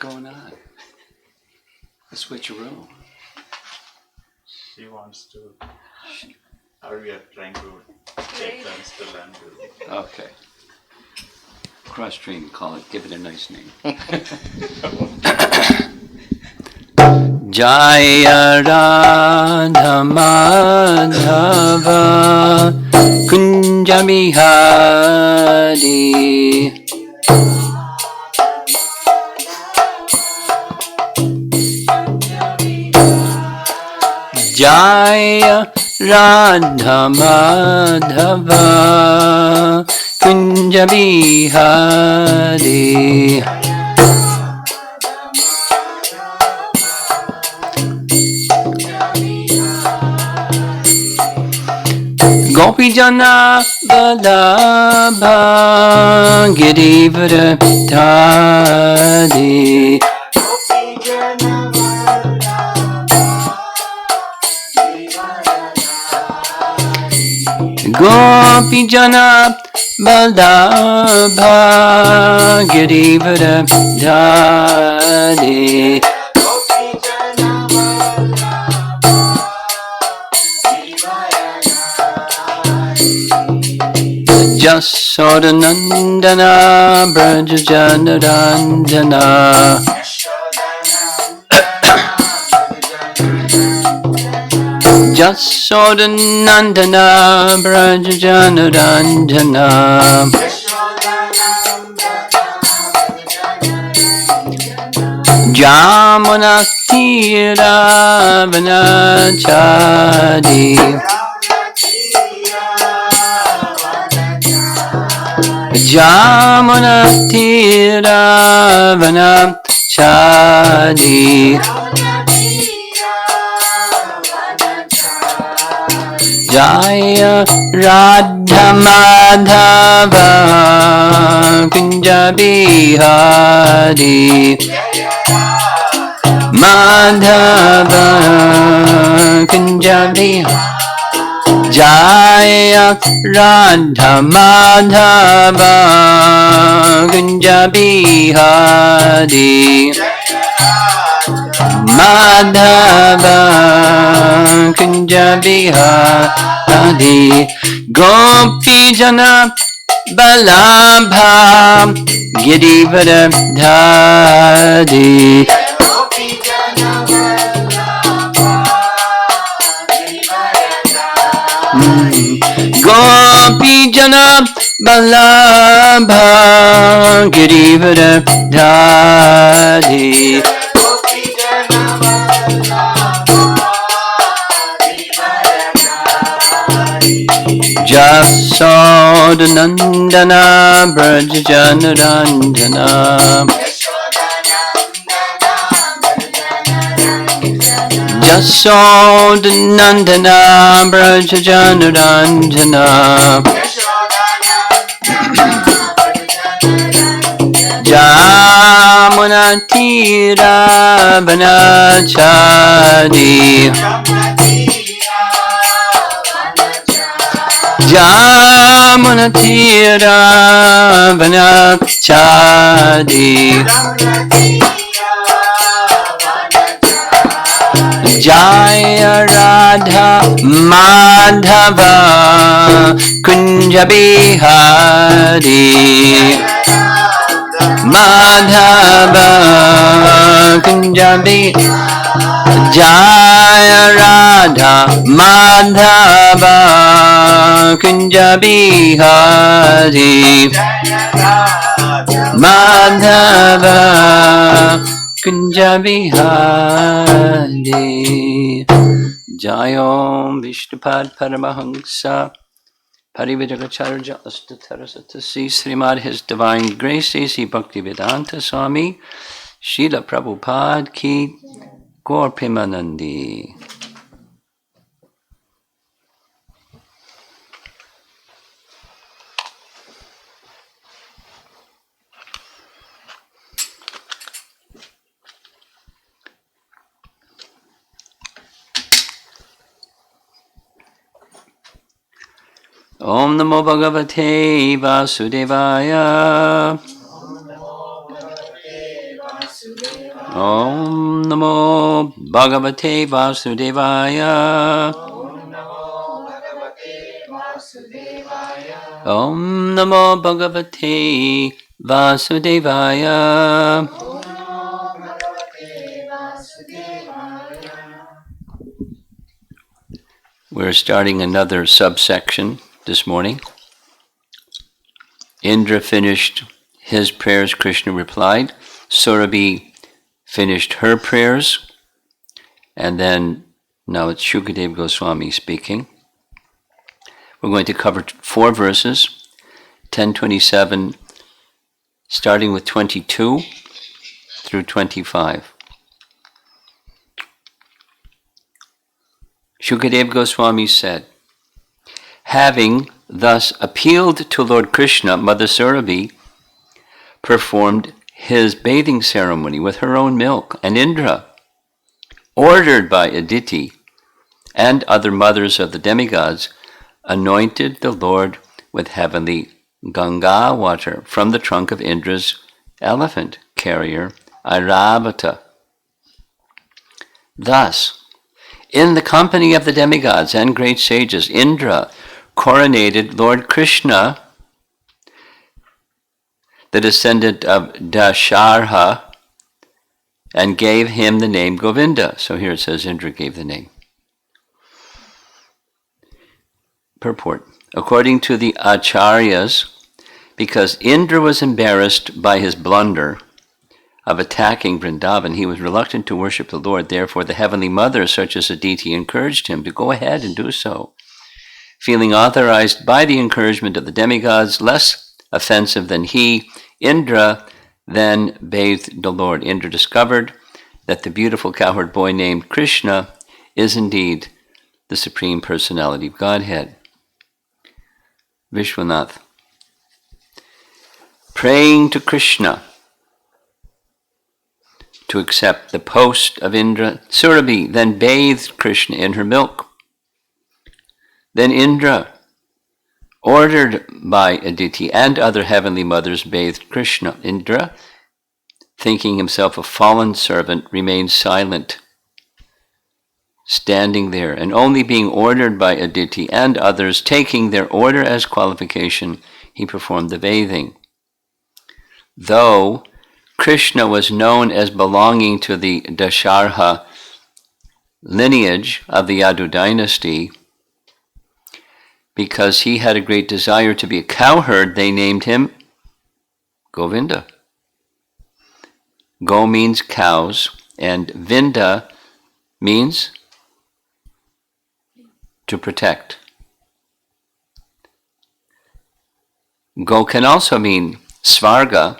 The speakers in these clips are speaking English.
going on? A switcheroo. She wants to. We are trying to take turns to learn to. Okay. Cross stream, call it. Give it a nice name. Jaya Radha Madhava Kunja Bihari Jaya Radha Madhava Kunja Bihari Gopi Jana Vallabha Girivara Dhari Gopi Jana Vallabha Girivara Dhari Jasodanandana Brajajanarandana Jasodanandana Brajajanarandana Jamuna Tira Vanachari Jamuna Tira Vanachari Jaya Radha Madhava Kunja Bihari Madhava Kunja Bihari Jaya Radha Madhava Kunja Bihari Madhava Kunja Bihari Gopi Jana Vallabha Girivara Dhari Gopi Jana Vallabha Girivara Dhari Jasodanandana Brajajanarandana Jasodanandana Brajajanarandana Jamuna Tira Vanachari Jamuna Tira Vanachari Jaya Radha Madhava Kunja Bihari Madhava Kunja Bihari Jaya Radha Madhava Kunja Bihari Madhava Kunja Bihari Jayom Vishnupad Paramahamsa Parividagacharya Astatarasatasi Srimad His Divine Grace A.C. Bhaktivedanta Swami Srila Prabhupada Ki Gaur Premanandi. Om Namo Bhagavate Vasudevaya. Om Namo Bhagavate Vasudevaya. Om Namo Bhagavate Vasudevaya. We're starting another subsection this morning. Indra finished his prayers, Krishna replied. Surabhi finished her prayers. And then, now it's Shukadeva Goswami speaking. We're going to cover 4 verses, 1027, starting with 22 through 25. Shukadeva Goswami said, having thus appealed to Lord Krishna, Mother Surabhi performed his bathing ceremony with her own milk, and Indra, ordered by Aditi and other mothers of the demigods, anointed the Lord with heavenly Ganga water from the trunk of Indra's elephant carrier, Airavata. Thus, in the company of the demigods and great sages, Indra coronated Lord Krishna, the descendant of Dasharha, and gave him the name Govinda. So here it says Indra gave the name. Purport. According to the Acharyas, because Indra was embarrassed by his blunder of attacking Vrindavan, he was reluctant to worship the Lord. Therefore, the heavenly mothers, such as Aditi, encouraged him to go ahead and do so. Feeling authorized by the encouragement of the demigods, less offensive than he, Indra then bathed the Lord. Indra discovered that the beautiful cowherd boy named Krishna is indeed the Supreme Personality of Godhead. Vishwanath. Praying to Krishna to accept the post of Indra, Surabhi then bathed Krishna in her milk. Then Indra, ordered by Aditi and other heavenly mothers, bathed Krishna. Indra, thinking himself a fallen servant, remained silent, standing there, and only being ordered by Aditi and others, taking their order as qualification, he performed the bathing. Though Krishna was known as belonging to the Dasharha lineage of the Yadu dynasty, because he had a great desire to be a cowherd, they named him Govinda. Go means cows, and Vinda means to protect. Go can also mean Svarga.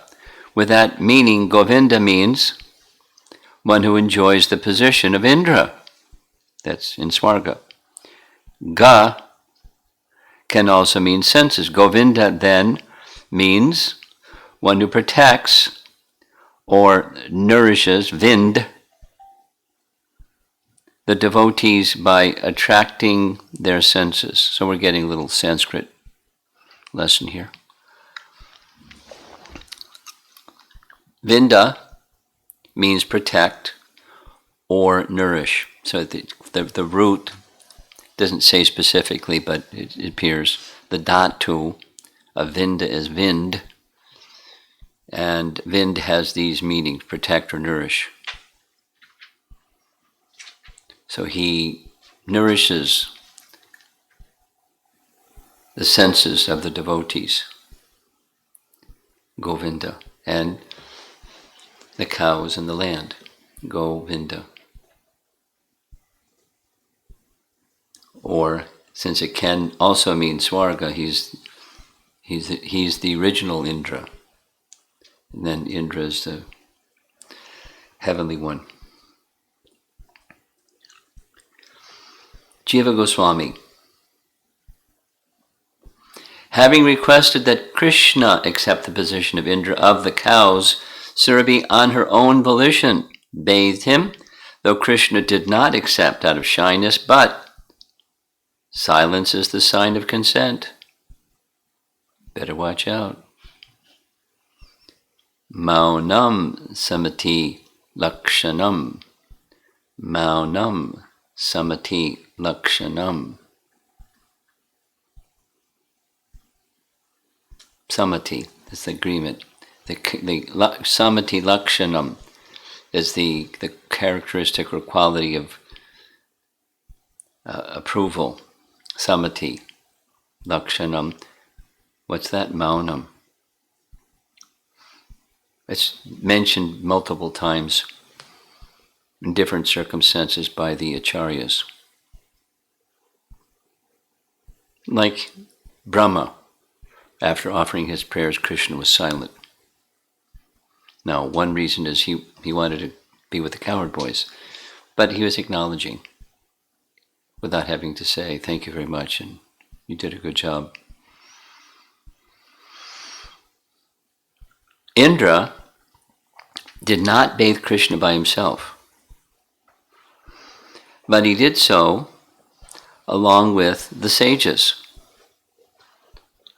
With that meaning, Govinda means one who enjoys the position of Indra. That's in Svarga. Ga can also mean senses. Govinda then means one who protects or nourishes, Vind, the devotees by attracting their senses. So we're getting a little Sanskrit lesson here. Vinda means protect or nourish. So the root doesn't say specifically, but it appears the dhatu of Vinda is Vind, and Vind has these meanings, protect or nourish. So he nourishes the senses of the devotees, Govinda, and the cows in the land, Govinda. Or, since it can also mean Swarga, he's the original Indra. And then Indra is the heavenly one. Jiva Goswami. Having requested that Krishna accept the position of Indra of the cows, Surabhi, on her own volition, bathed him, though Krishna did not accept out of shyness, but silence is the sign of consent. Better watch out. Maunam samati lakshanam, maunam, samati lakshanam. Samati is the agreement. The samati lakshanam is the characteristic or quality of approval. Samati lakshanam. What's that? Maunam. It's mentioned multiple times in different circumstances by the acharyas. Like Brahma, after offering his prayers, Krishna was silent. Now, one reason is he wanted to be with the cowherd boys, but he was acknowledging without having to say, thank you very much, and you did a good job. Indra did not bathe Krishna by himself, but he did so along with the sages,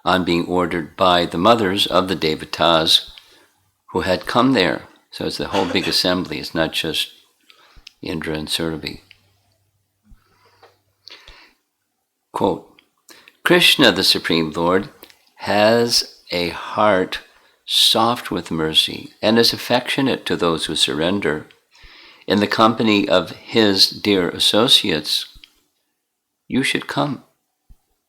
on being ordered by the mothers of the devatas who had come there. So it's the whole big assembly. It's not just Indra and Surabhi. Quote, Krishna, the Supreme Lord, has a heart soft with mercy and is affectionate to those who surrender. In the company of his dear associates, you should come.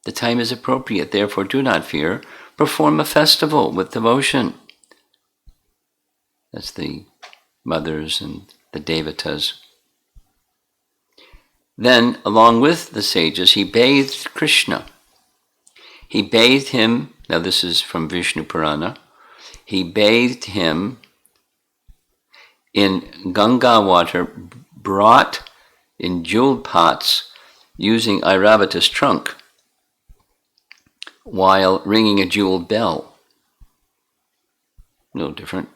The time is appropriate, therefore do not fear. Perform a festival with devotion. That's the mothers and the devatas. Then, along with the sages, he bathed Krishna. He bathed him, now this is from Vishnu Purana, he bathed him in Ganga water brought in jeweled pots using Airavata's trunk while ringing a jeweled bell. No different,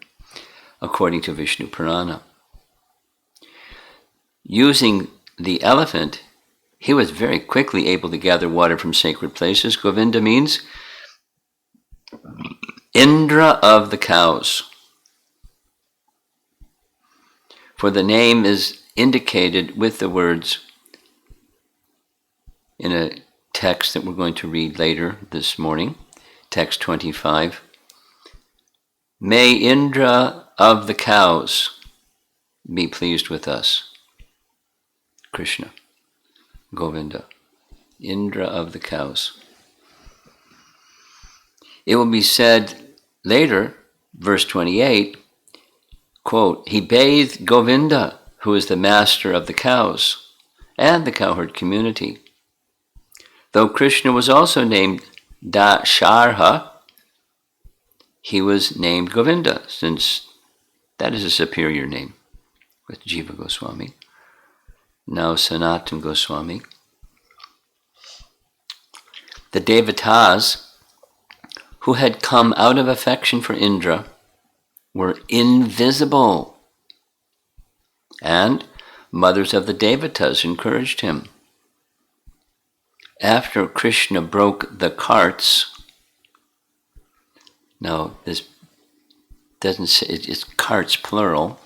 according to Vishnu Purana. Using the elephant, he was very quickly able to gather water from sacred places. Govinda means Indra of the cows. For the name is indicated with the words in a text that we're going to read later this morning, text 25. May Indra of the cows be pleased with us. Krishna, Govinda, Indra of the cows. It will be said later, verse 28, quote, he bathed Govinda, who is the master of the cows and the cowherd community. Though Krishna was also named Dasharha, he was named Govinda, since that is a superior name with Jiva Goswami. Now Sanatan Goswami. The devatas who had come out of affection for Indra were invisible, and mothers of the devatas encouraged him. After Krishna broke the carts, now this doesn't say, it's carts plural.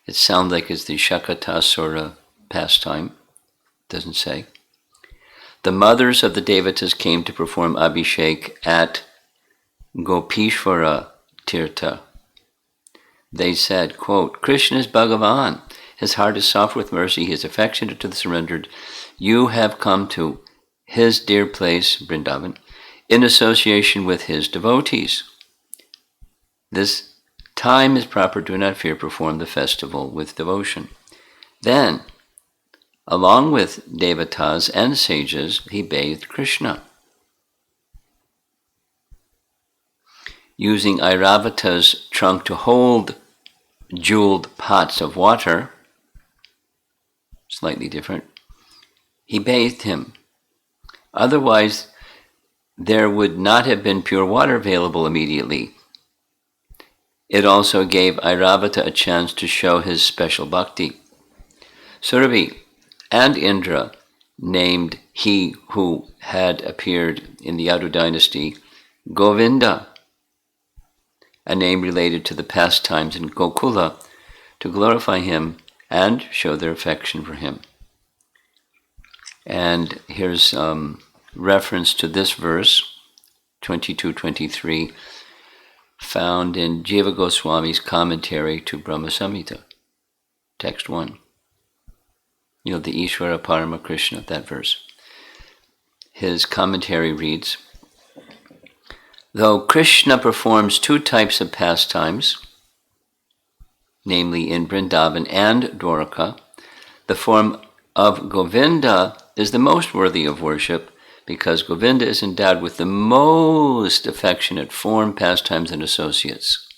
It sounds like it's the Shakatasura pastime. Doesn't say. The mothers of the devatas came to perform Abhishek at Gopishvara Tirtha. They said, quote, Krishna is Bhagavan. His heart is soft with mercy. He is affectionate to the surrendered. You have come to his dear place, Vrindavan, in association with his devotees. This time is proper. Do not fear. Perform the festival with devotion. Then, along with devatas and sages, he bathed Krishna. Using Airavata's trunk to hold jeweled pots of water, slightly different, he bathed him. Otherwise, there would not have been pure water available immediately. It also gave Airavata a chance to show his special bhakti. Surabhi and Indra named he who had appeared in the Yadu dynasty Govinda, a name related to the pastimes in Gokula, to glorify him and show their affection for him. And here's reference to this verse, 22-23, found in Jiva Goswami's commentary to Brahma Samhita, text 1. You know, the Ishvara Parama Krishna, that verse. His commentary reads, though Krishna performs two types of pastimes, namely in Vrindavan and Dwaraka, the form of Govinda is the most worthy of worship because Govinda is endowed with the most affectionate form, pastimes, and associates.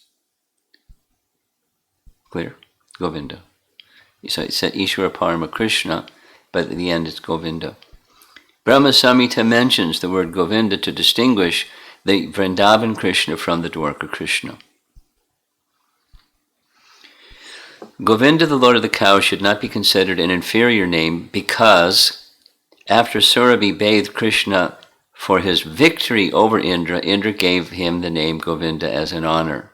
Clear? Govinda. So it said Ishvara Parama Krishna, but at the end it's Govinda. Brahma Samhita mentions the word Govinda to distinguish the Vrindavan Krishna from the Dwarka Krishna. Govinda, the Lord of the Cows, should not be considered an inferior name because after Surabhi bathed Krishna for his victory over Indra, Indra gave him the name Govinda as an honor.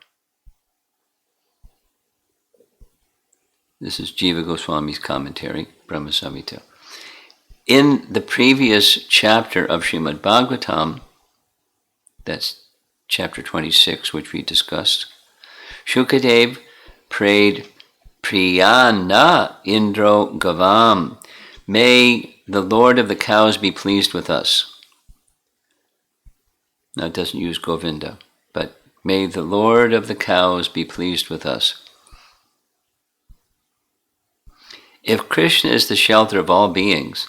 This is Jiva Goswami's commentary, Brahma Samhita. In the previous chapter of Srimad Bhagavatam, that's chapter 26, which we discussed, Shukadev prayed, Priyana Indro Gavam, may the Lord of the Cows be pleased with us. Now it doesn't use Govinda, but may the Lord of the Cows be pleased with us. If Krishna is the shelter of all beings,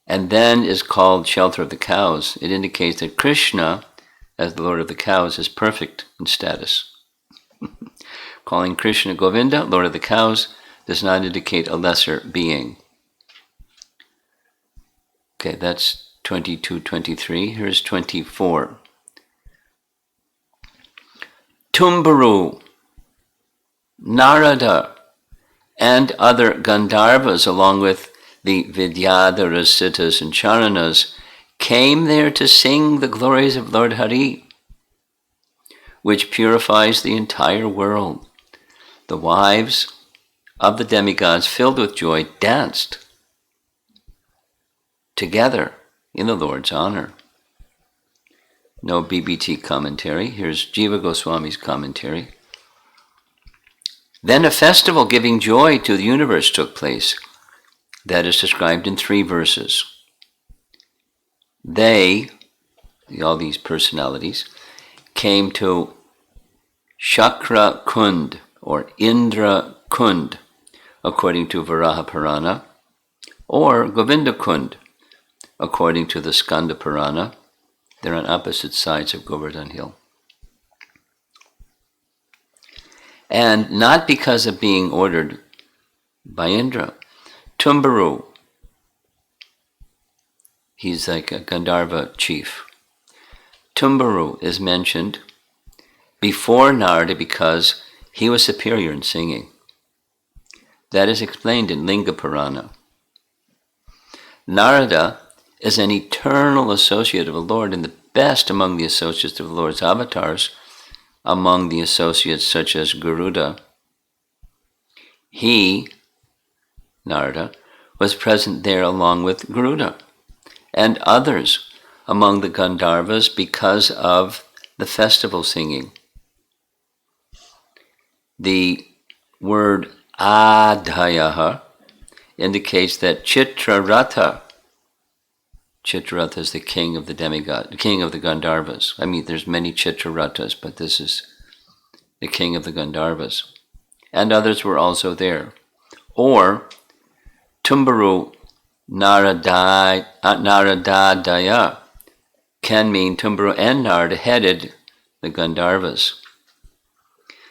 and then is called shelter of the cows, it indicates that Krishna, as the Lord of the Cows, is perfect in status. Calling Krishna Govinda, Lord of the Cows, does not indicate a lesser being. Okay, that's 22-23. Here's 24. Tumbaru, Narada, and other Gandharvas, along with the Vidyadharas, Siddhas, and Charanas, came there to sing the glories of Lord Hari, which purifies the entire world. The wives of the demigods, filled with joy, danced together in the Lord's honor. No BBT commentary. Here's Jiva Goswami's commentary. Then a festival giving joy to the universe took place. That is described in 3 verses. They, all these personalities, came to Shakra Kund, or Indra Kund, according to Varaha Purana, or Govinda Kund, according to the Skanda Purana. They're on opposite sides of Govardhan Hill. And not because of being ordered by Indra. Tumbaru, he's like a Gandharva chief. Tumbaru is mentioned before Narada because he was superior in singing. That is explained in Linga Purana. Narada is an eternal associate of the Lord and the best among the associates of the Lord's avatars, among the associates such as Garuda. He, Narada, was present there along with Garuda and others among the Gandharvas because of the festival singing. The word Adhayaha indicates that Chitraratha is the king of the demigod, the king of the Gandharvas. I mean, there's many Chitrarathas, but this is the king of the Gandharvas. And others were also there. Or Tumbaru Naradadaya can mean Tumbaru and Narada headed the Gandharvas.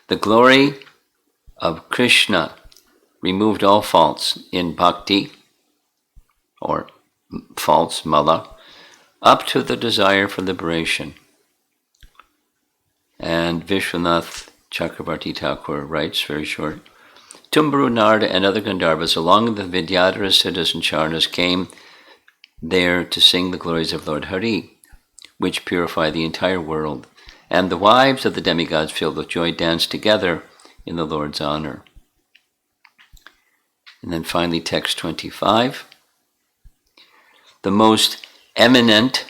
The glory of Krishna removed all faults in bhakti, or faults, mala, up to the desire for liberation. And Vishwanath Chakrabarti Thakur writes, very short, Tumbaru, Narada, and other Gandharvas, along with the Vidyadharas, Siddhas, and Charanas, came there to sing the glories of Lord Hari, which purify the entire world. And the wives of the demigods, filled with joy, danced together in the Lord's honor. And then finally, text 25. The most eminent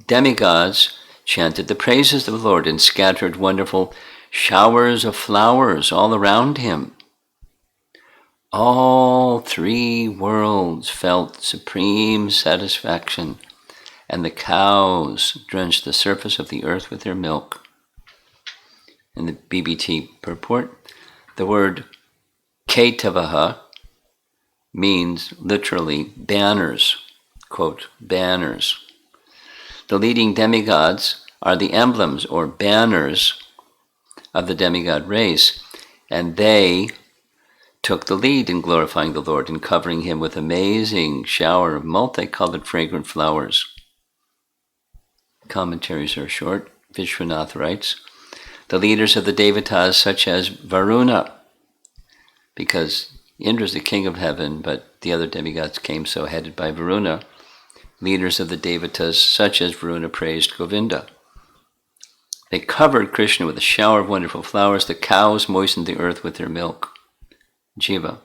demigods chanted the praises of the Lord and scattered wonderful showers of flowers all around him. All three worlds felt supreme satisfaction, and the cows drenched the surface of the earth with their milk. In the BBT purport, the word Ketavaha means literally banners, quote, banners. The leading demigods are the emblems or banners of the demigod race, and they took the lead in glorifying the Lord and covering him with amazing shower of multicolored fragrant flowers. Commentaries are short. Vishwanath writes, the leaders of the Devatas such as Varuna, because Indra is the king of heaven, but the other demigods came so headed by Varuna. Leaders of the Devatas such as Varuna praised Govinda. They covered Krishna with a shower of wonderful flowers. The cows moistened the earth with their milk. Jiva.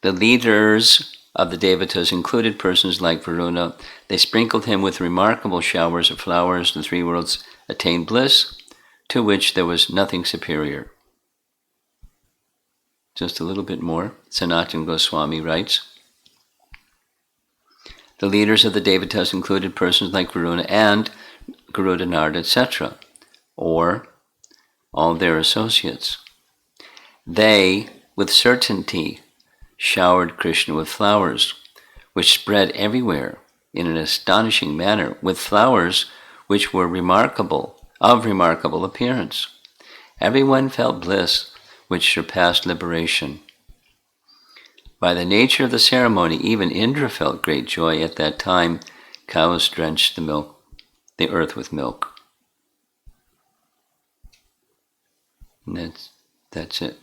The leaders of the Devatas included persons like Varuna. They sprinkled him with remarkable showers of flowers. The three worlds attained bliss, to which there was nothing superior. Just a little bit more. Sanatana Goswami writes, the leaders of the Devatas included persons like Varuna and Garuda, Narada, etc., or all their associates. They, with certainty, showered Krishna with flowers, which spread everywhere in an astonishing manner, with flowers which were of remarkable appearance. Everyone felt bliss which surpassed liberation. By the nature of the ceremony, even Indra felt great joy at that time. Cows drenched the earth with milk. And that's it.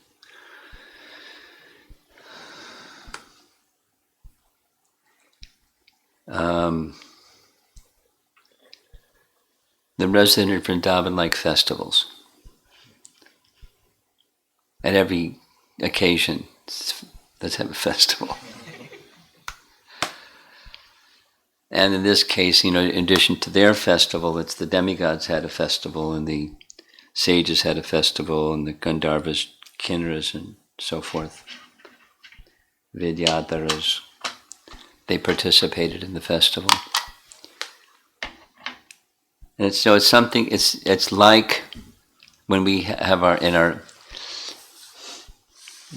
The resident of Vrindavan like festivals. At every occasion, let's have a festival. And in this case, in addition to their festival, it's the demigods had a festival, and the sages had a festival, and the Gandharvas, Kinnaras, and so forth. Vidyadharas, they participated in the festival. And it's something. It's like when we have our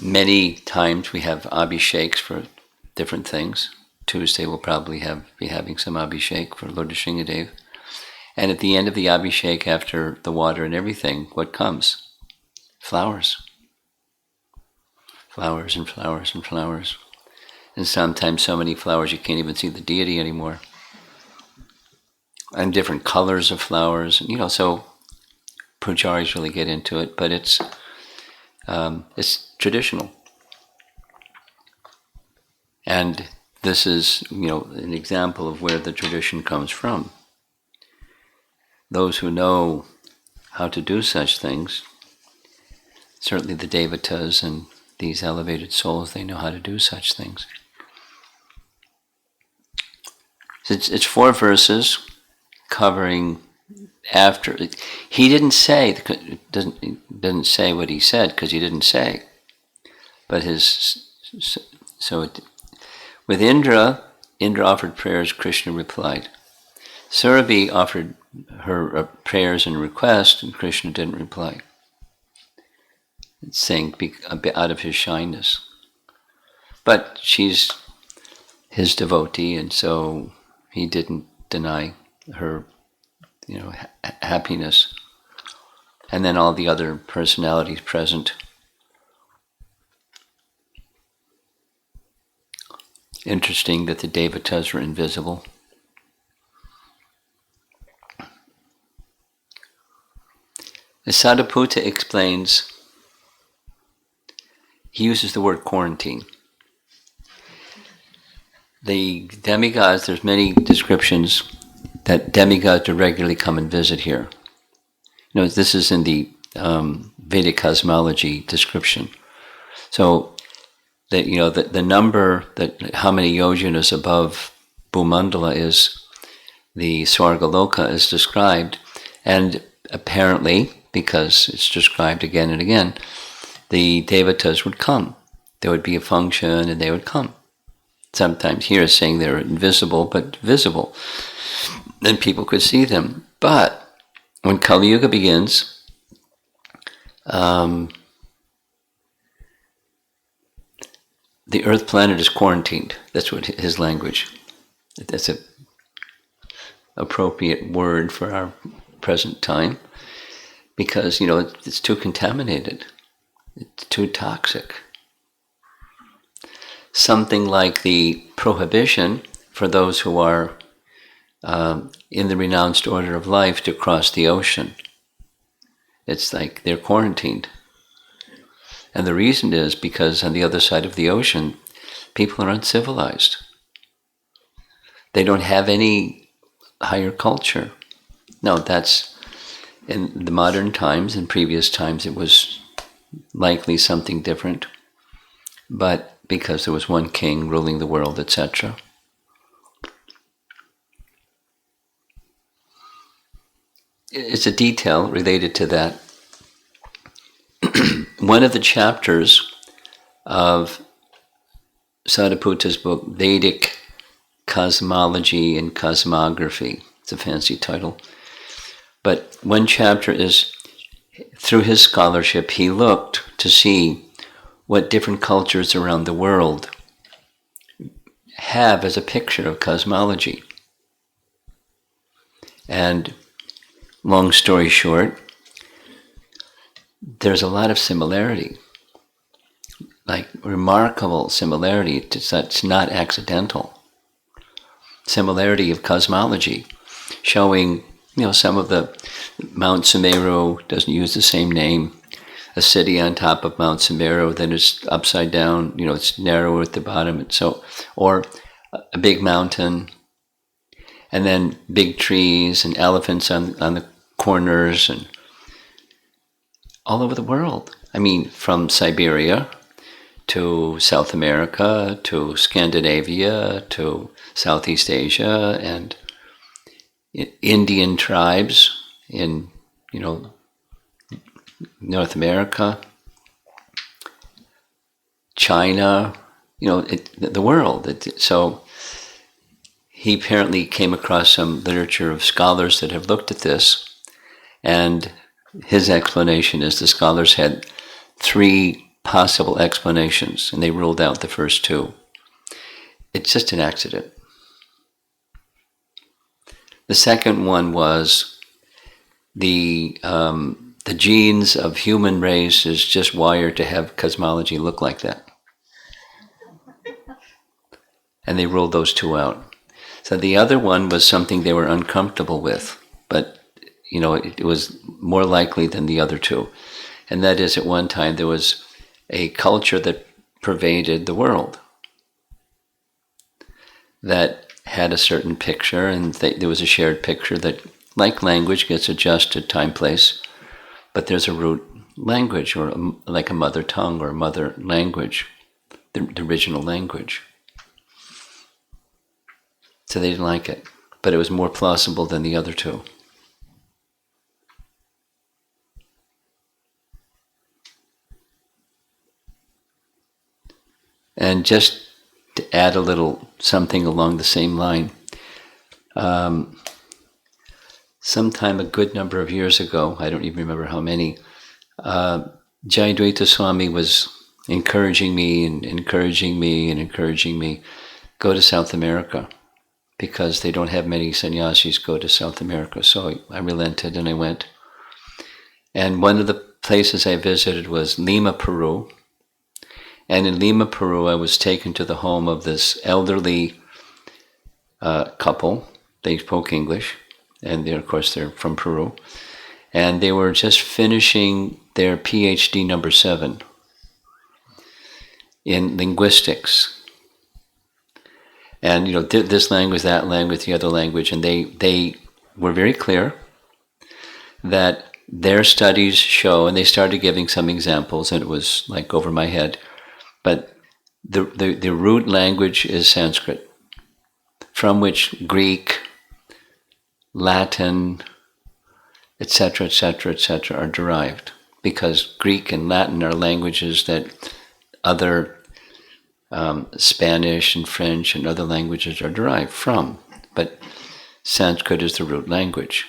many times we have abhisheks for different things. Tuesday we'll probably be having some abhishek for Lord Nrsingadev. And at the end of the abhishek, after the water and everything, what comes? Flowers. Flowers and flowers and flowers. And sometimes so many flowers you can't even see the deity anymore. And different colors of flowers. So pujaris really get into it, but it's traditional. And this is, an example of where the tradition comes from. Those who know how to do such things, certainly the Devatas and these elevated souls, they know how to do such things. It's 4 verses covering after. He didn't say, it doesn't say what he said because he didn't say. But with Indra offered prayers, Krishna replied. Surabhi offered her prayers and requests, and Krishna didn't reply. It's saying a bit out of his shyness. But she's his devotee, and so he didn't deny her, happiness. And then all the other personalities present. Interesting that the Devatas were invisible. The Sadhaputta explains, he uses the word quarantine. The demigods, there's many descriptions that demigods do regularly come and visit here. This is in the Vedic cosmology description. So that the number, that how many yojanas above Bhumandala is the Swargaloka is described, and apparently, because it's described again and again, the devatas would come. There would be a function and they would come. Sometimes here is saying they're invisible but visible, and people could see them. But when Kali Yuga begins, the Earth planet is quarantined. That's what his language. That's an appropriate word for our present time, because it's too contaminated. It's too toxic. Something like the prohibition for those who are in the renounced order of life to cross the ocean. It's like they're quarantined. And the reason is because on the other side of the ocean, people are uncivilized. They don't have any higher culture. No, that's in the modern times. In previous times, it was likely something different. But because there was one king ruling the world, etc. It's a detail related to that. One of the chapters of Sadhuputa's book, Vedic Cosmology and Cosmography, it's a fancy title, but one chapter is, through his scholarship, he looked to see what different cultures around the world have as a picture of cosmology. And long story short, there's a lot of similarity, like remarkable similarity. It's not accidental. Similarity of cosmology, showing, some of the Mount Sumeru doesn't use the same name. A city on top of Mount Sumeru, then it's upside down, it's narrower at the bottom, and so, or a big mountain, and then big trees and elephants on the corners, and all over the world. I mean, from Siberia to South America to Scandinavia to Southeast Asia, and Indian tribes in, North America, China, the world. So he apparently came across some literature of scholars that have looked at this, and his explanation is the scholars had 3 possible explanations, and they ruled out the first 2. It's just an accident. The second one was the genes of human race is just wired to have cosmology look like that. And they ruled those 2 out. So the other one was something they were uncomfortable with, but it was more likely than the other 2. And that is, at one time there was a culture that pervaded the world that had a certain picture, and there was a shared picture that, like language, gets adjusted time, place, but there's a root language, or like a mother tongue or mother language, the original language. So they didn't like it, but it was more plausible than the other 2. And just to add a little something along the same line, sometime a good number of years ago, I don't even remember how many, Jayadvaita Swami was encouraging me, go to South America, because they don't have many sannyasis go to South America. So I relented and I went. And one of the places I visited was Lima, Peru. And in Lima, Peru, I was taken to the home of this elderly couple. They spoke English, and they're from Peru. And they were just finishing their PhD number 7 in linguistics. And this language, that language, the other language, and they were very clear that their studies show, and they started giving some examples, and it was like over my head, but the root language is Sanskrit, from which Greek, Latin, etc., etc., etc., are derived. Because Greek and Latin are languages that other Spanish and French and other languages are derived from. But Sanskrit is the root language.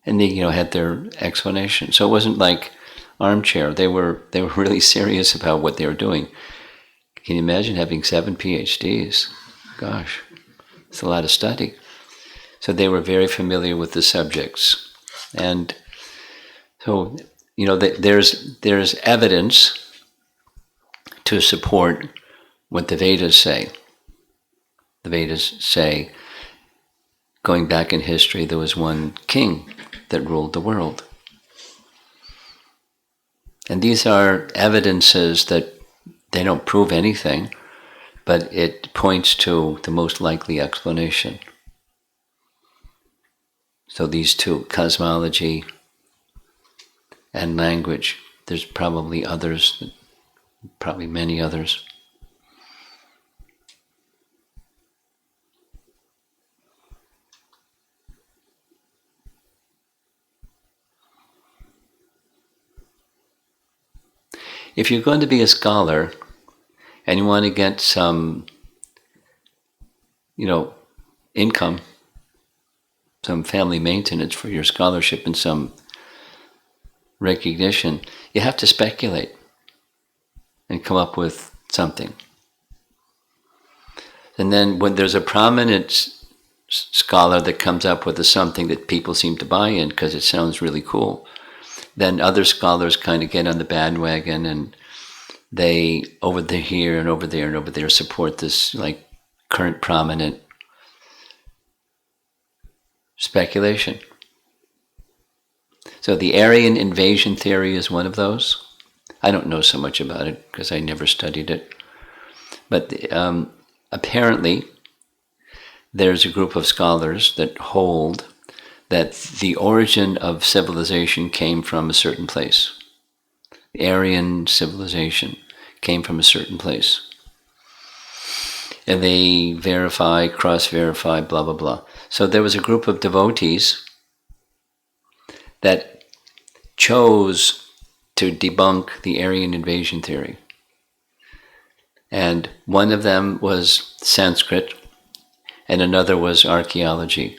And they, had their explanation. So it wasn't like armchair. They were really serious about what they were doing. Can you imagine having 7 PhDs? Gosh, it's a lot of study. So they were very familiar with the subjects. And so, there's evidence to support what the Vedas say. The Vedas say, going back in history, there was one king that ruled the world. And these are evidences that they don't prove anything, but it points to the most likely explanation. So these two, cosmology and language, there's probably others, probably many others. If you're going to be a scholar and you want to get some, income, some family maintenance for your scholarship and some recognition, you have to speculate and come up with something. And then when there's a prominent scholar that comes up with something that people seem to buy in because it sounds really cool, then other scholars kind of get on the bandwagon and they, over there, here and over there and over there, support this like current prominent speculation. So the Aryan invasion theory is one of those. I don't know so much about it because I never studied it. But apparently there's a group of scholars that hold that the origin of civilization came from a certain place. The Aryan civilization came from a certain place. And they verify, cross-verify, blah, blah, blah. So there was a group of devotees that chose to debunk the Aryan invasion theory. And one of them was Sanskrit, and another was archaeology.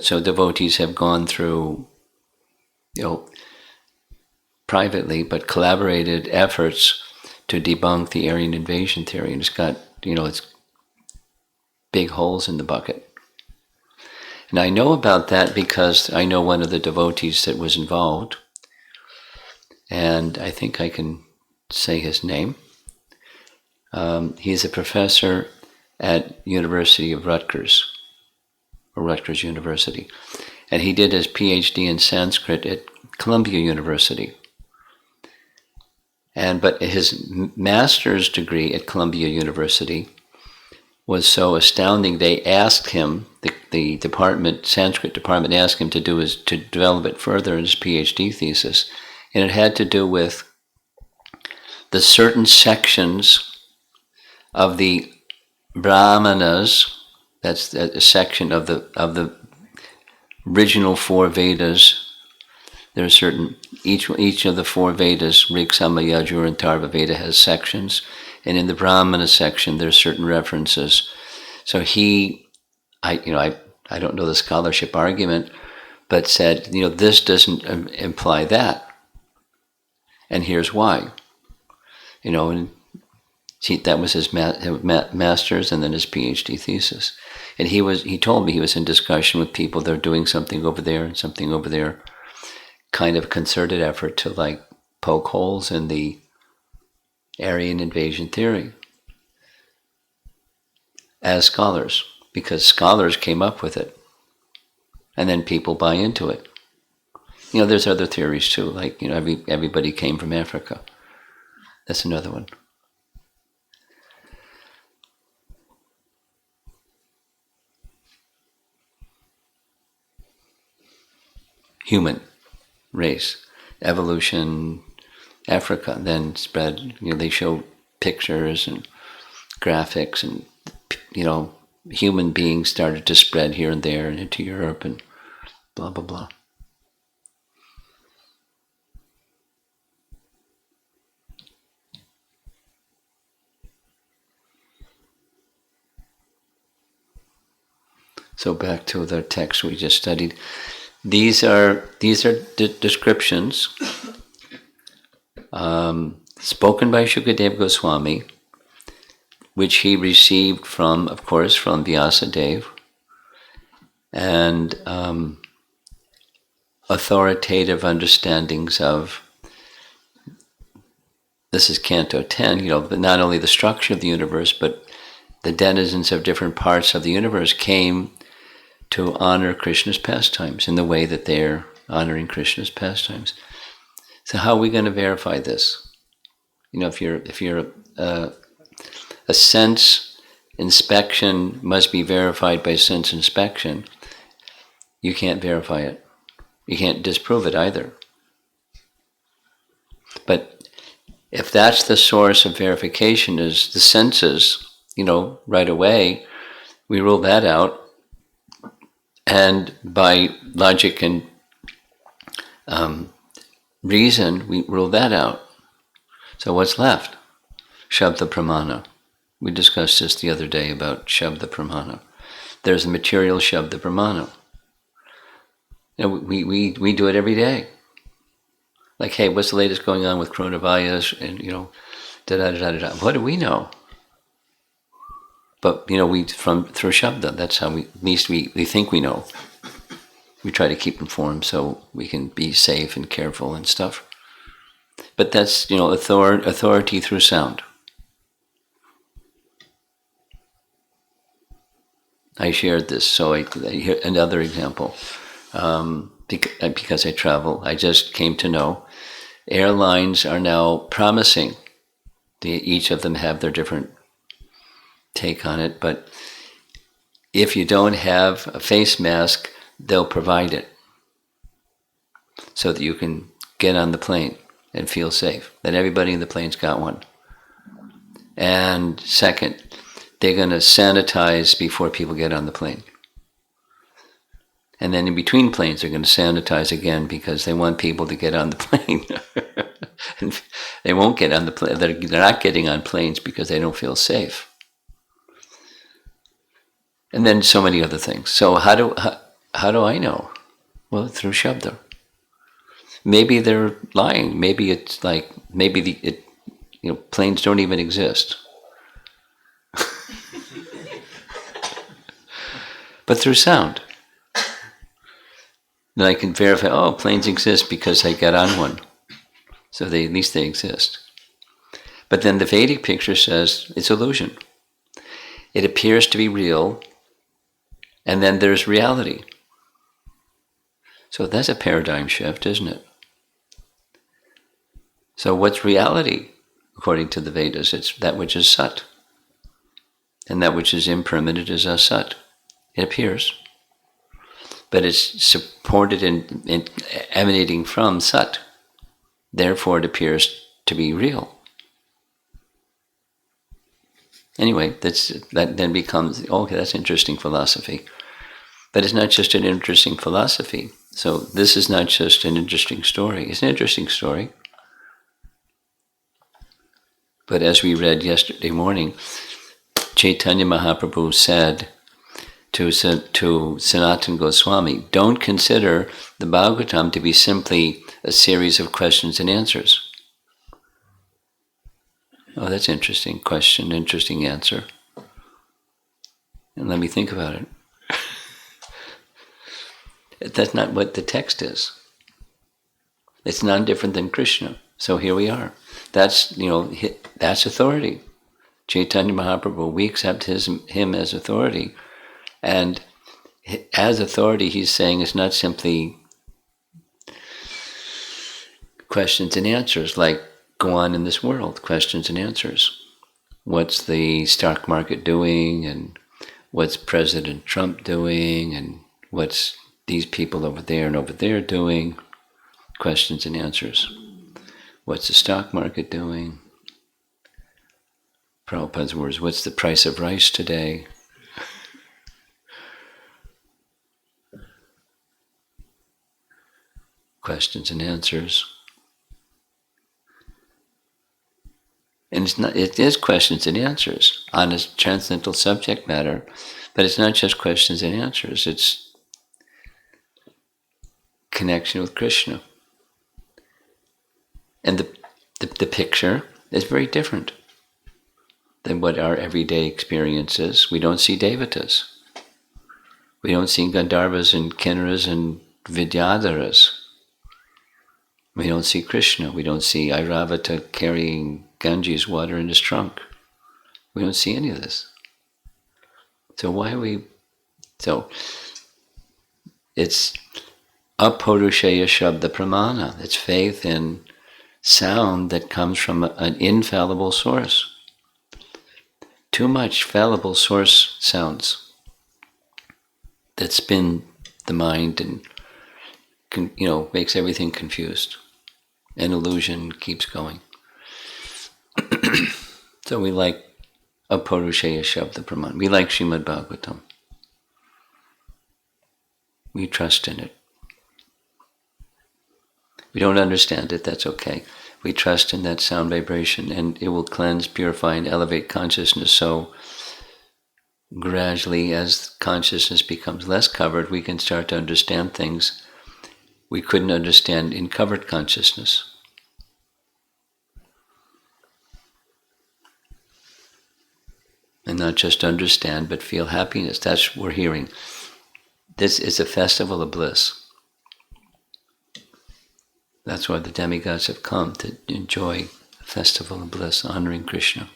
So devotees have gone through, privately, but collaborated efforts to debunk the Aryan invasion theory. And it's got, it's big holes in the bucket. And I know about that because I know one of the devotees that was involved. And I think I can say his name. He's a professor at University of Rutgers, or Rutgers University. And he did his PhD in Sanskrit at Columbia University. But his master's degree at Columbia University was so astounding. They asked him, the department, Sanskrit department, asked him to develop it further in his PhD thesis, and it had to do with the certain sections of the Brahmanas. That's a section of the original 4 Vedas. There are certain, each of the 4 Vedas, Rig, Sama, Yajur, and Tarva Veda, has sections, and in the Brahmana section there's certain references. So I don't know the scholarship argument, but said, this doesn't imply that, and here's why. And that was his master's and then his PhD thesis. And he told me he was in discussion with people that are doing something over there and something over there, kind of concerted effort to poke holes in the Aryan invasion theory as scholars, because scholars came up with it and then people buy into it. There's other theories too, like everybody came from Africa. That's another one. Human race, evolution, Africa, then spread. They show pictures and graphics, and human beings started to spread here and there and into Europe and blah blah blah. So back to the text we just studied. These are descriptions spoken by Shukadeva Goswami, which he received from, of course, from Vyasadeva, and authoritative understandings of, this is Canto 10, but not only the structure of the universe, but the denizens of different parts of the universe came to honor Krishna's pastimes in the way that they're honoring Krishna's pastimes. So how are we going to verify this? If you're a sense inspection must be verified by sense inspection, you can't verify it. You can't disprove it either. But if that's the source of verification, is the senses, right away, we rule that out. And by logic and reason, we rule that out. So what's left? Shabda Pramana. We discussed this the other day about Shabda Pramana. There's a material Shabda Pramana. We do it every day. Like, hey, what's the latest going on with coronavirus? And, da-da-da-da-da. What do we know? But, through Shabda, that's how at least we think we know. We try to keep informed so we can be safe and careful and stuff. But that's, authority through sound. I shared this, so another example. Because I travel, I just came to know airlines are now promising, each of them have their different take on it, but if you don't have a face mask, they'll provide it so that you can get on the plane and feel safe. Then everybody in the plane's got one. And second, they're going to sanitize before people get on the plane. And then in between planes, they're going to sanitize again because they want people to get on the plane. And they won't get on the plane. They're not getting on planes because they don't feel safe. And then so many other things. So how do I know? Well, through Shabda. Maybe they're lying. Maybe it's like, planes don't even exist. But through sound. Then I can verify, planes exist because I got on one. So at least they exist. But then the Vedic picture says it's illusion. It appears to be real, and then there's reality. So that's a paradigm shift, isn't it? So what's reality? According to the Vedas, it's that which is Sat. And that which is impermanent is Asat. It appears. But it's supported in emanating from Sat. Therefore, it appears to be real. Anyway, that then becomes, okay, that's interesting philosophy. But it's not just an interesting philosophy. So this is not just an interesting story. It's an interesting story. But as we read yesterday morning, Chaitanya Mahaprabhu said to Sanatana Goswami, don't consider the Bhagavatam to be simply a series of questions and answers. Oh, that's interesting question, interesting answer. And let me think about it. That's not what the text is. It's none different than Krishna. So here we are. That's authority. Chaitanya Mahaprabhu, we accept him as authority. And as authority, he's saying it's not simply questions and answers like go on in this world, questions and answers. What's the stock market doing, and what's President Trump doing, and what's these people over there and over there doing, questions and answers. What's the stock market doing? Prabhupada's words, what's the price of rice today? Questions and answers. And it is questions and answers on a transcendental subject matter, but it's not just questions and answers, it's connection with Krishna. And the picture is very different than what our everyday experience is. We don't see devatas. We don't see Gandharvas and Kinnaras and Vidyadharas. We don't see Krishna. We don't see Airavata carrying Ganges water in his trunk. We don't see any of this. So why are we... So it's Apaurushaya Shabda Pramana. It's faith in sound that comes from an infallible source. Too much fallible source sounds that spin the mind and makes everything confused. And illusion keeps going. So we like Apaurushaya Shabda Pramana. We like Srimad Bhagavatam. We trust in it. We don't understand it, that's okay. We trust in that sound vibration, and it will cleanse, purify, and elevate consciousness. So gradually, as consciousness becomes less covered, we can start to understand things we couldn't understand in covered consciousness. And not just understand, but feel happiness. That's what we're hearing. This is a festival of bliss. That's why the demigods have come, to enjoy a festival of bliss, honoring Krishna.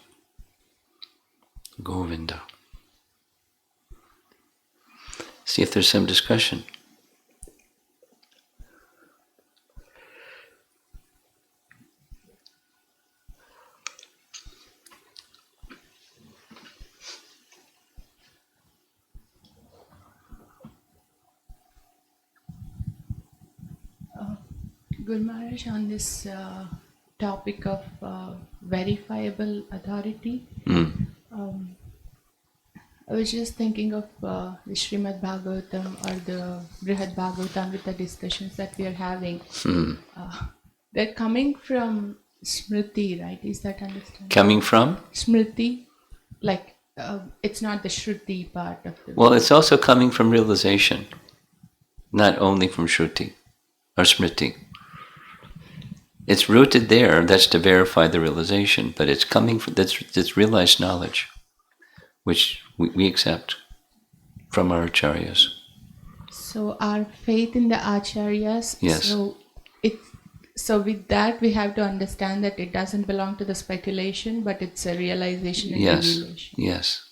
Govinda. See if there's some discussion. Guru Maharaj, on this topic of verifiable authority, I was just thinking of the Srimad Bhagavatam or the Brihad Bhagavatam with the discussions that we are having. They're coming from Smriti, right? Is that understandable? Coming from? Smriti, like it's not the Shruti part of the... Well, it's also coming from realization, not only from Shruti or Smriti. It's rooted there, that's to verify the realization, but it's coming from, that's realized knowledge, which we accept from our acharyas. So our faith in the acharyas, yes. So with that we have to understand that it doesn't belong to the speculation, but it's a realization and revelation. Yes.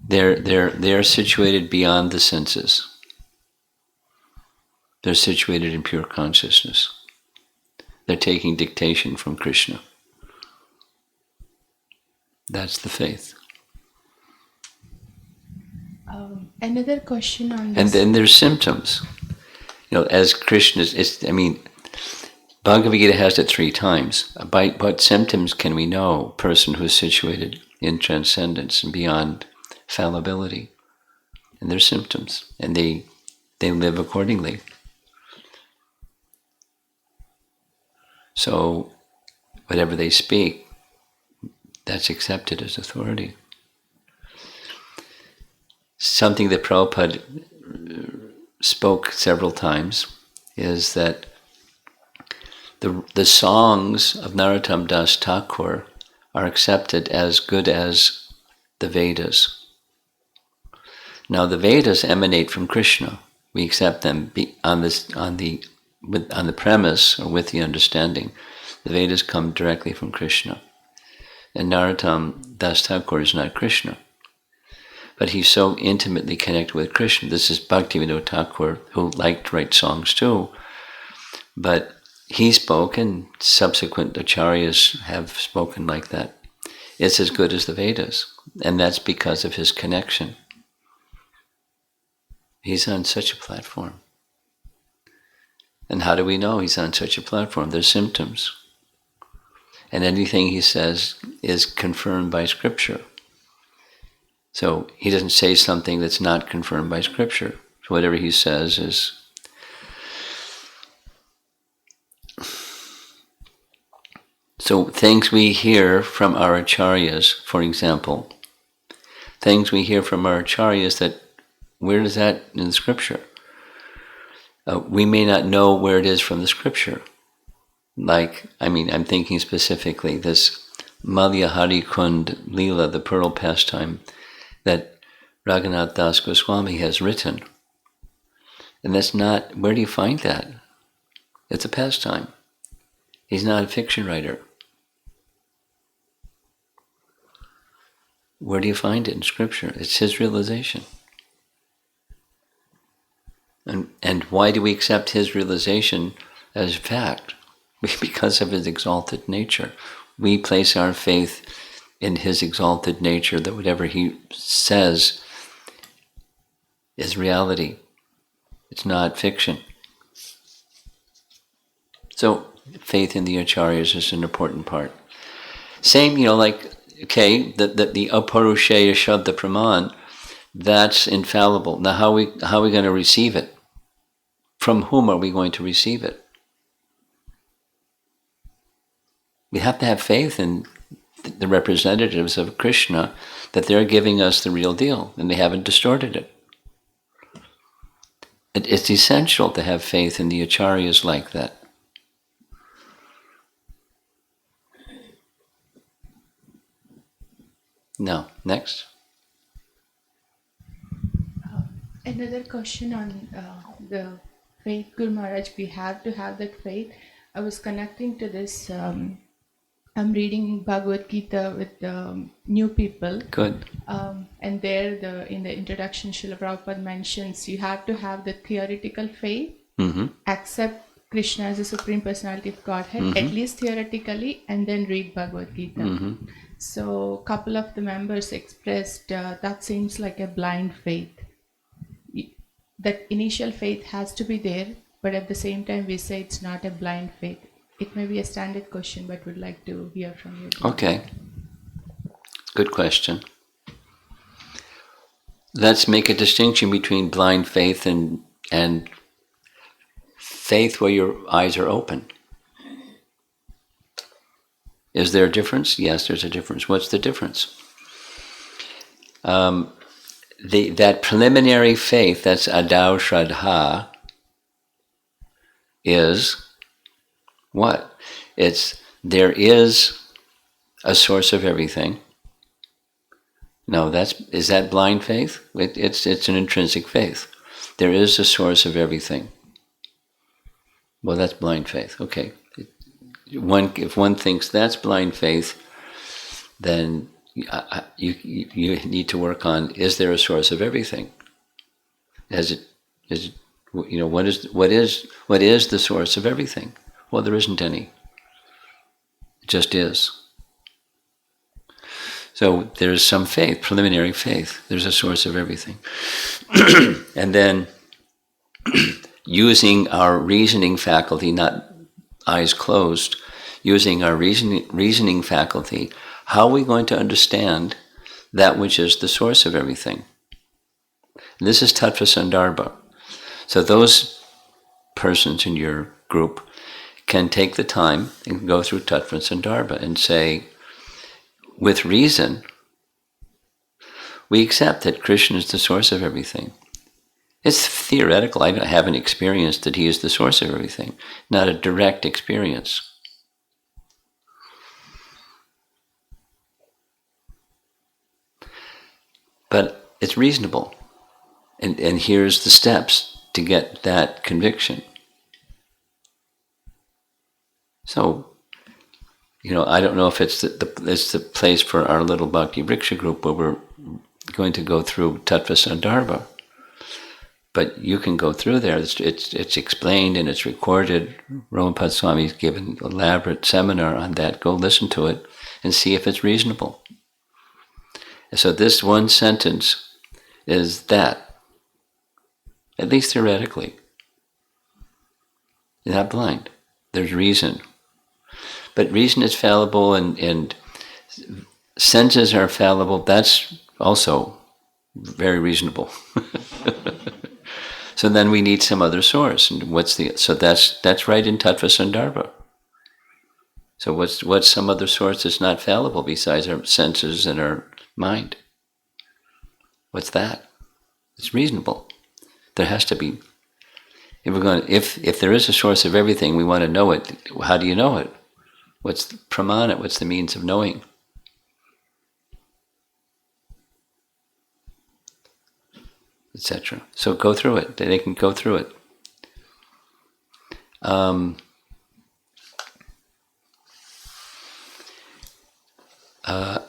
They're situated beyond the senses. They're situated in pure consciousness. They're taking dictation from Krishna. That's the faith. Another question on this. And then there's symptoms. As Krishna's, Bhagavad Gita has it 3 times. By what symptoms can we know a person who's situated in transcendence and beyond fallibility? And there's symptoms, and they live accordingly. So whatever they speak, that's accepted as authority. Something that Prabhupada spoke several times is that the songs of Narottam Das Thakur are accepted as good as the Vedas. Now the Vedas emanate from Krishna. We accept them on the premise, or with the understanding, the Vedas come directly from Krishna. And Narottam Das Thakur is not Krishna. But he's so intimately connected with Krishna. This is Bhaktivinoda Thakur, who liked to write songs too. But he spoke, and subsequent acharyas have spoken like that. It's as good as the Vedas. And that's because of his connection. He's on such a platform. And how do we know he's on such a platform? There's symptoms. And anything he says is confirmed by Scripture. So he doesn't say something that's not confirmed by Scripture. So whatever he says is... So things we hear from our acharyas, for example, things we hear from our acharyas that, where is that in the Scripture? We may not know where it is from the Scripture. Like, I'm thinking specifically this Malya Hari Kund Leela, the pearl pastime, that Raghunath Das Goswami has written. And that's not, where do you find that? It's a pastime. He's not a fiction writer. Where do you find it in Scripture? It's his realization. And why do we accept his realization as fact? Because of his exalted nature. We place our faith in his exalted nature, that whatever he says is reality. It's not fiction. So faith in the acharyas is an important part. Same, the aparusheya shabda praman, that's infallible. Now how are we going to receive it? From whom are we going to receive it? We have to have faith in the representatives of Krishna, that they're giving us the real deal and they haven't distorted it. It's essential to have faith in the acharyas like that. Now, next. Another question on the faith, Guru Maharaj, we have to have that faith. I was connecting to this, I'm reading Bhagavad Gita with new people. Good. And there, in the introduction, Srila Prabhupada mentions you have to have the theoretical faith, accept Krishna as a Supreme Personality of Godhead, at least theoretically, and then read Bhagavad Gita. So a couple of the members expressed that seems like a blind faith. That initial faith has to be there, but at the same time we say it's not a blind faith. It may be a standard question, but would like to hear from you. Okay. Good question. Let's make a distinction between blind faith and faith where your eyes are open. Is there a difference? Yes, there's a difference. What's the difference? That preliminary faith, that's adau shraddha, is what? There is a source of everything. No, is that blind faith? It's an intrinsic faith. There is a source of everything. Well, that's blind faith. Okay. If one thinks that's blind faith, then you need to work on, is there a source of everything? What is the source of everything? Well, there isn't any. It just is. So there's some faith, preliminary faith. There's a source of everything. And then using our reasoning faculty, not eyes closed, using our reasoning faculty, how are we going to understand that which is the source of everything? And this is Tattva Sandarbha. So those persons in your group can take the time and go through Tattva Sandarbha and say, with reason, we accept that Krishna is the source of everything. It's theoretical. I haven't experienced that he is the source of everything, not a direct experience. But it's reasonable. And here's the steps to get that conviction. So, I don't know if it's the place for our little Bhakti Vriksha group where we're going to go through Tattva Sandarbha. But you can go through there. It's explained and it's recorded. Romapada Swami's given an elaborate seminar on that. Go listen to it and see if it's reasonable. And so this one sentence is that, at least theoretically. You're not blind. There's reason. But reason is fallible and senses are fallible. That's also very reasonable. So then we need some other source. And that's right in Tattva Sandarbha. So what's some other source that's not fallible besides our senses and our mind? What's that? It's reasonable. There has to be. If there is a source of everything, we want to know it. How do you know it? What's the pramana? What's the means of knowing? Etc. So go through it. They can go through it.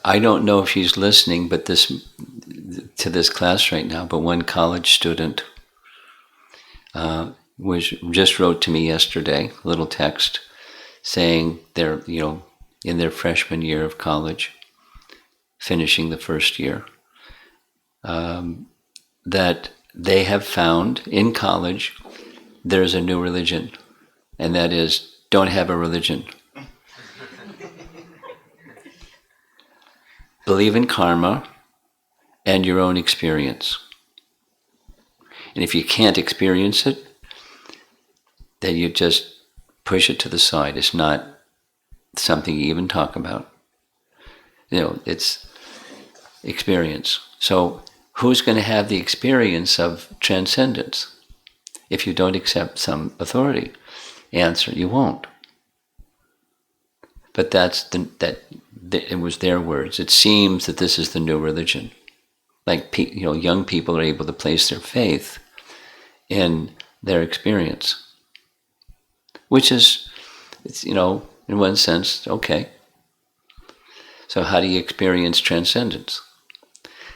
I don't know if she's listening, but to this class right now. But one college student just wrote to me yesterday, a little text, saying they're in their freshman year of college, finishing the first year, that they have found in college there's a new religion, and that is don't have a religion. Believe in karma and your own experience. And if you can't experience it, then you just push it to the side. It's not something you even talk about. It's experience. So who's going to have the experience of transcendence if you don't accept some authority? Answer, you won't. But it was their words. It seems that this is the new religion. Like young people are able to place their faith in their experience, which is, in one sense, okay. So how do you experience transcendence?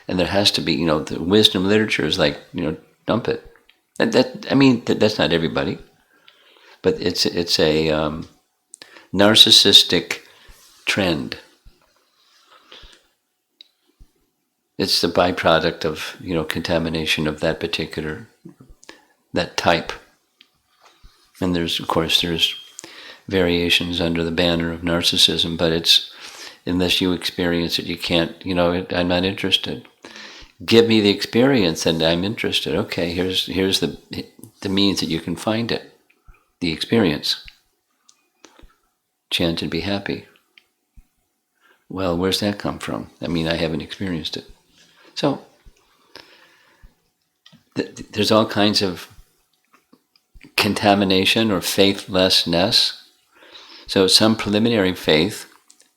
And there has to be, the wisdom literature is like, dump it. That's not everybody, but it's a narcissistic trend. It's the byproduct of, contamination of that type. And there's variations under the banner of narcissism, but it's, unless you experience it, you can't, I'm not interested. Give me the experience and I'm interested. Okay, here's the means that you can find it. The experience. Chant and be happy. Well, where's that come from? I haven't experienced it. So, there's all kinds of contamination or faithlessness. So some preliminary faith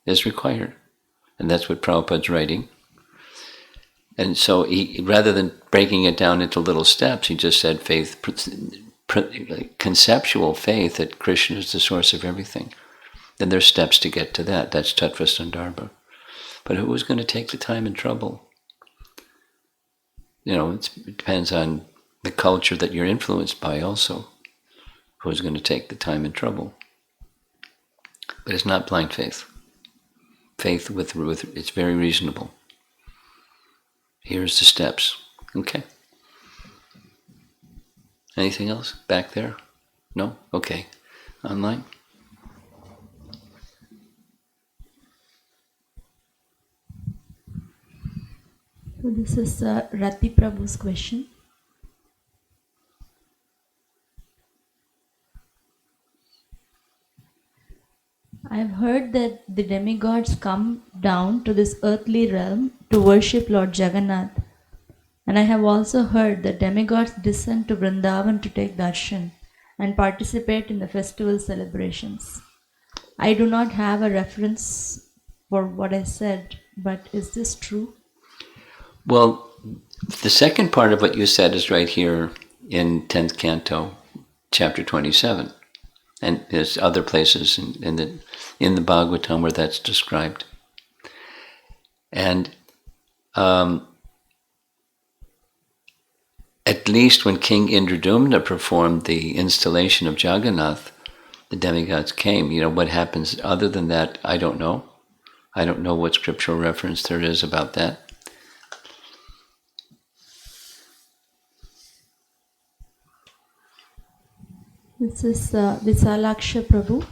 is required. And that's what Prabhupada's writing. And so rather than breaking it down into little steps, he just said faith, conceptual faith that Krishna is the source of everything. Then there's steps to get to that. That's Tattva Sandarbha. But who's going to take the time and trouble? It depends on the culture that you're influenced by also. Who's going to take the time and trouble? But it's not blind faith. Faith with it's very reasonable. Here's the steps. Okay. Anything else back there? No? Okay. Online? So this is Rati Prabhu's question. I've heard that the demigods come down to this earthly realm to worship Lord Jagannath. And I have also heard that demigods descend to Vrindavan to take darshan and participate in the festival celebrations. I do not have a reference for what I said, but is this true? Well, the second part of what you said is right here in 10th Canto, chapter 27. And there's other places in the Bhagavatam where that's described. And at least when King Indradumna performed the installation of Jagannath, the demigods came. What happens other than that, I don't know. I don't know what scriptural reference there is about that. This is Visalaksha Prabhu.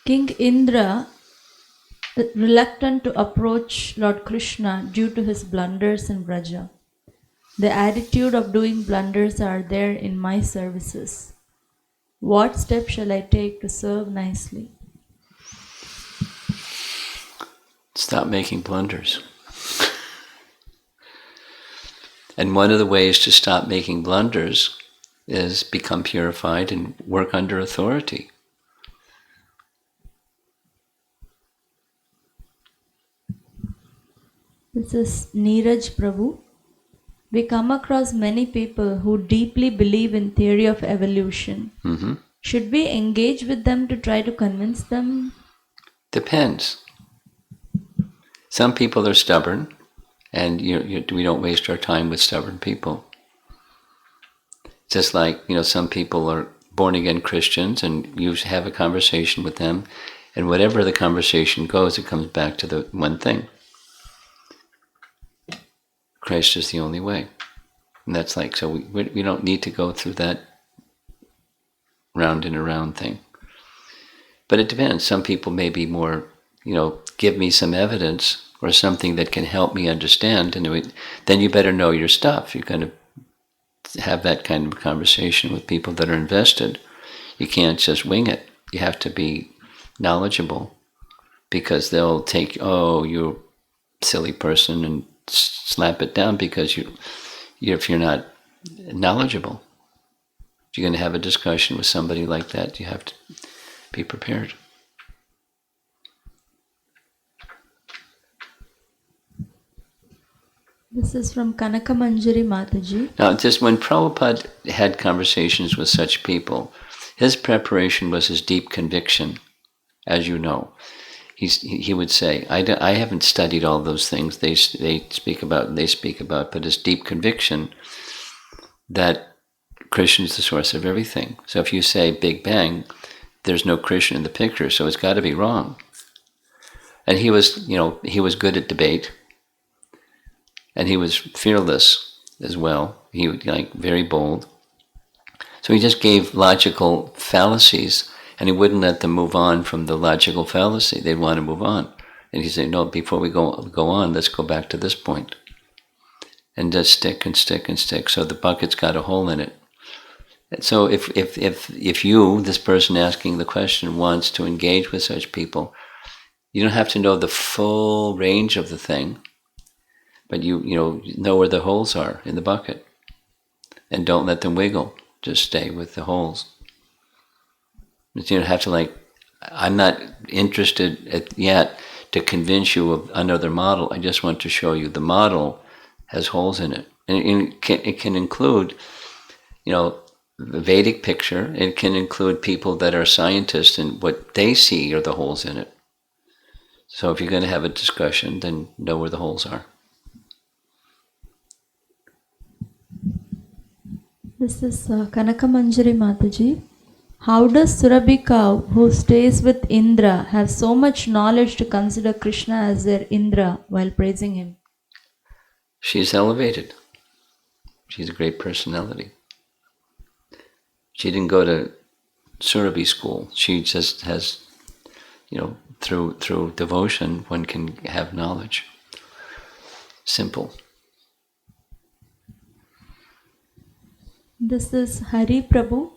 King Indra, reluctant to approach Lord Krishna due to his blunders in Braja. The attitude of doing blunders are there in my services. What step shall I take to serve nicely? Stop making blunders. And one of the ways to stop making blunders is become purified and work under authority. This is Neeraj Prabhu. We come across many people who deeply believe in theory of evolution. Mm-hmm. Should we engage with them to try to convince them? Depends. Some people are stubborn, and we don't waste our time with stubborn people. Just like, some people are born-again Christians, and you have a conversation with them, and whatever the conversation goes, it comes back to the one thing. Christ is the only way. And that's like, so we don't need to go through that round and around thing. But it depends. Some people may be more, give me some evidence or something that can help me understand, and then you better know your stuff. You're going to have that kind of conversation with people that are invested. You can't just wing it. You have to be knowledgeable, because they'll take, oh, you silly person, and slap it down because if you're not knowledgeable. If you're going to have a discussion with somebody like that, you have to be prepared. This is from Kanakamanjari Mataji. Now, just when Prabhupada had conversations with such people, his preparation was his deep conviction, as you know. He would say, I haven't studied all those things they speak about, but his deep conviction that Krishna is the source of everything. So if you say Big Bang, there's no Krishna in the picture, so it's got to be wrong. And he was good at debate, and he was fearless as well. He was very bold. So he just gave logical fallacies, and he wouldn't let them move on from the logical fallacy. They'd want to move on. And he'd say, no, before we go on, let's go back to this point. And just stick and stick and stick, so the bucket's got a hole in it. And so if you, this person asking the question, wants to engage with such people, you don't have to know the full range of the thing, but you know where the holes are in the bucket. And don't let them wiggle. Just stay with the holes. You don't have to I'm not interested yet to convince you of another model. I just want to show you the model has holes in it. And it can include, the Vedic picture. It can include people that are scientists, and what they see are the holes in it. So if you're going to have a discussion, then know where the holes are. This is Kanakamanjari Mataji. How does Surabhi cow, who stays with Indra, have so much knowledge to consider Krishna as their Indra while praising him? She's elevated. She's a great personality. She didn't go to Surabhi school. She just has, through devotion, one can have knowledge. Simple. This is Hari Prabhu.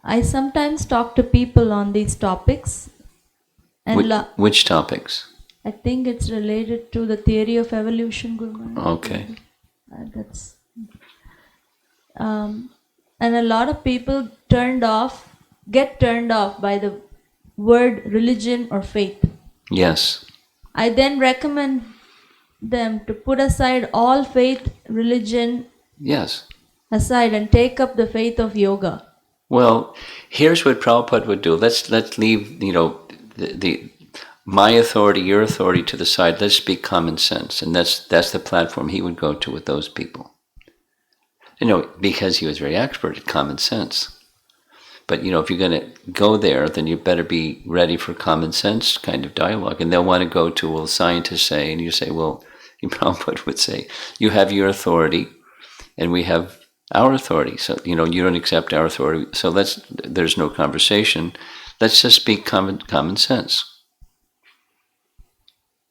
I sometimes talk to people on these topics. And which topics? I think it's related to the theory of evolution, Guru Maharaj. Okay. And a lot of people get turned off by the word religion or faith. Yes. I then recommend them to put aside all faith, religion, yes, aside, and take up the faith of yoga. Well, here's what Prabhupada would do. Let's leave the my authority, your authority to the side. Let's speak common sense, and that's the platform he would go to with those people. Because he was very expert at common sense. But if you're going to go there, then you better be ready for common sense kind of dialogue. And they'll want to go to, well, scientists say, and you say, well, Prabhupada would say, you have your authority, and we have our authority. So, you don't accept our authority. So there's no conversation. Let's just speak common sense.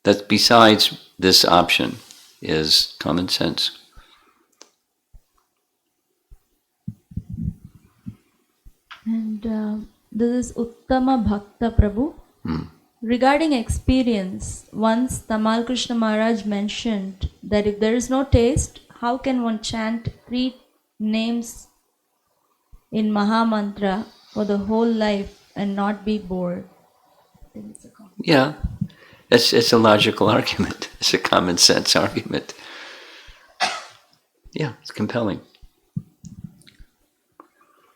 That besides this option is common sense. And this is Uttama Bhakta Prabhu. Regarding experience, once Tamal Krishna Maharaj mentioned that if there is no taste, how can one chant 3 names in Maha Mantra for the whole life and not be bored? I think it's a comment. Yeah, it's a logical argument. It's a common sense argument. Yeah, it's compelling.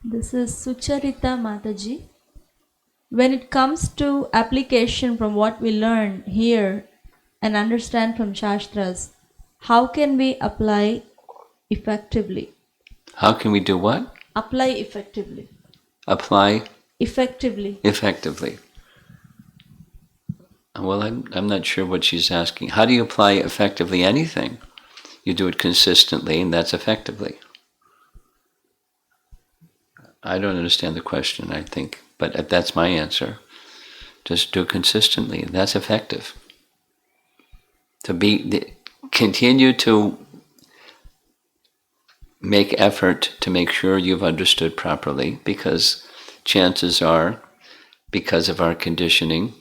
This is Sucharita Mataji. When it comes to application from what we learn here and understand from Shastras, how can we apply effectively? How can we do what? Apply effectively. Apply Effectively. effectively. Well, I'm not sure what she's asking. How do you apply effectively anything? You do it consistently, and that's effectively. I don't understand the question, I think, but that's my answer. Just do it consistently, and that's effective. Continue to make effort to make sure you've understood properly, because chances are, because of our conditioning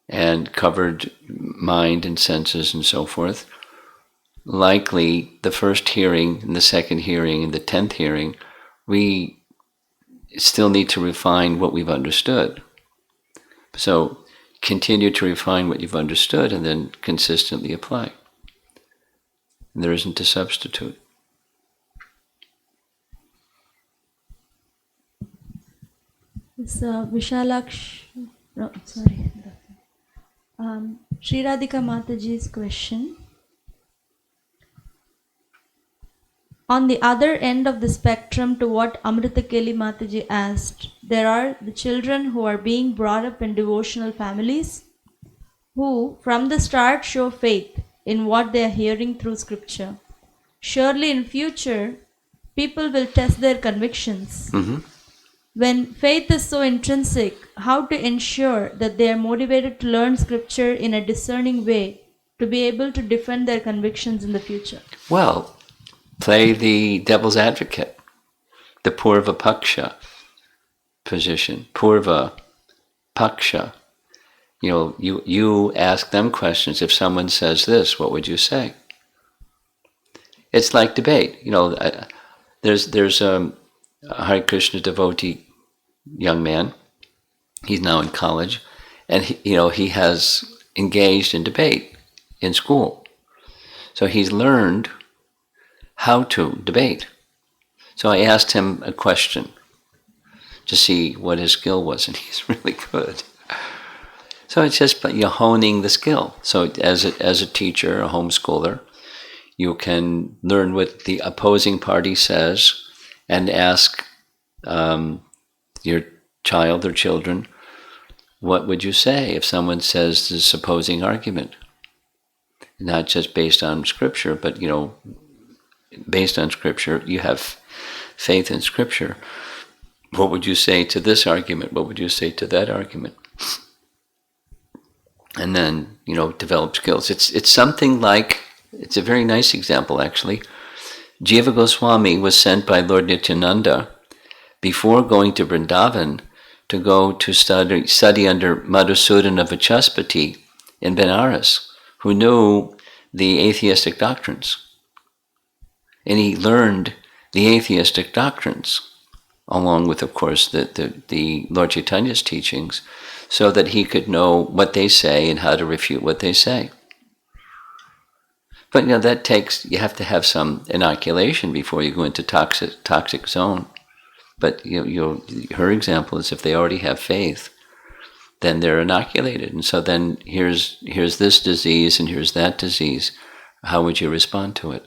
and covered mind and senses and so forth, likely the first hearing and the second hearing and the 10th hearing, we still need to refine what we've understood. So continue to refine what you've understood and then consistently apply. And there isn't a substitute. It's Vishalaksh. No, sorry. Sri Radhika Mataji's question. On the other end of the spectrum to what Amrita Keli Mataji asked, there are the children who are being brought up in devotional families who from the start show faith in what they are hearing through scripture. Surely in future, people will test their convictions. Mm-hmm. When faith is so intrinsic, how to ensure that they are motivated to learn scripture in a discerning way to be able to defend their convictions in the future? Well, play the devil's advocate, the Purva Paksha position. Purva Paksha. You ask them questions. If someone says this, what would you say? It's like debate. There's a Hare Krishna devotee young man. He's now in college, and he has engaged in debate in school. So he's learned how to debate. So I asked him a question to see what his skill was, and he's really good. So it's just honing the skill. So as a teacher, a homeschooler, you can learn what the opposing party says and ask your child or children, what would you say if someone says this opposing argument? Not just based on scripture, but based on scripture, you have faith in scripture. What would you say to this argument? What would you say to that argument? And then, develop skills. It's something like, it's a very nice example actually. Jiva Goswami was sent by Lord Nityananda before going to Vrindavan to go to study under Madhusudana Vachaspati in Benares, who knew the atheistic doctrines. And he learned the atheistic doctrines, along with, of course, the Lord Chaitanya's teachings, so that he could know what they say and how to refute what they say. But that takes, you have to have some inoculation before you go into toxic zone. But her example is if they already have faith, then they're inoculated. And so then here's this disease and here's that disease. How would you respond to it?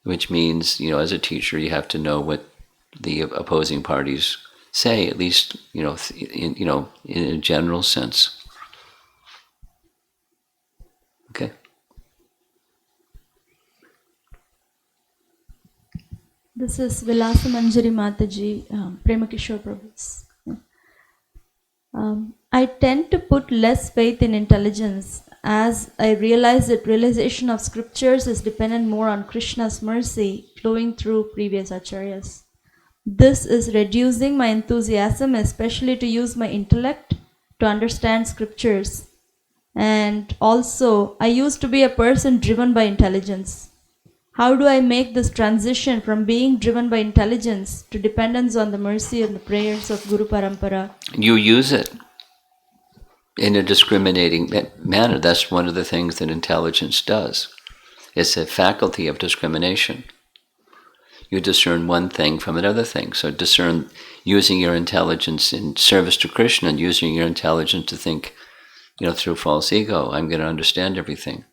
Which means, as a teacher, you have to know what the opposing parties say, at least, in a general sense. Okay. This is Vilasa Manjari Mataji, Premakishore Prabhu's. I tend to put less faith in intelligence as I realize that realization of scriptures is dependent more on Krishna's mercy flowing through previous acharyas. This is reducing my enthusiasm, especially to use my intellect to understand scriptures. And also, I used to be a person driven by intelligence. How do I make this transition from being driven by intelligence to dependence on the mercy and the prayers of Guru Parampara? You use it in a discriminating manner. That's one of the things that intelligence does. It's a faculty of discrimination. You discern one thing from another thing. So discern using your intelligence in service to Krishna and using your intelligence to think, through false ego, I'm going to understand everything.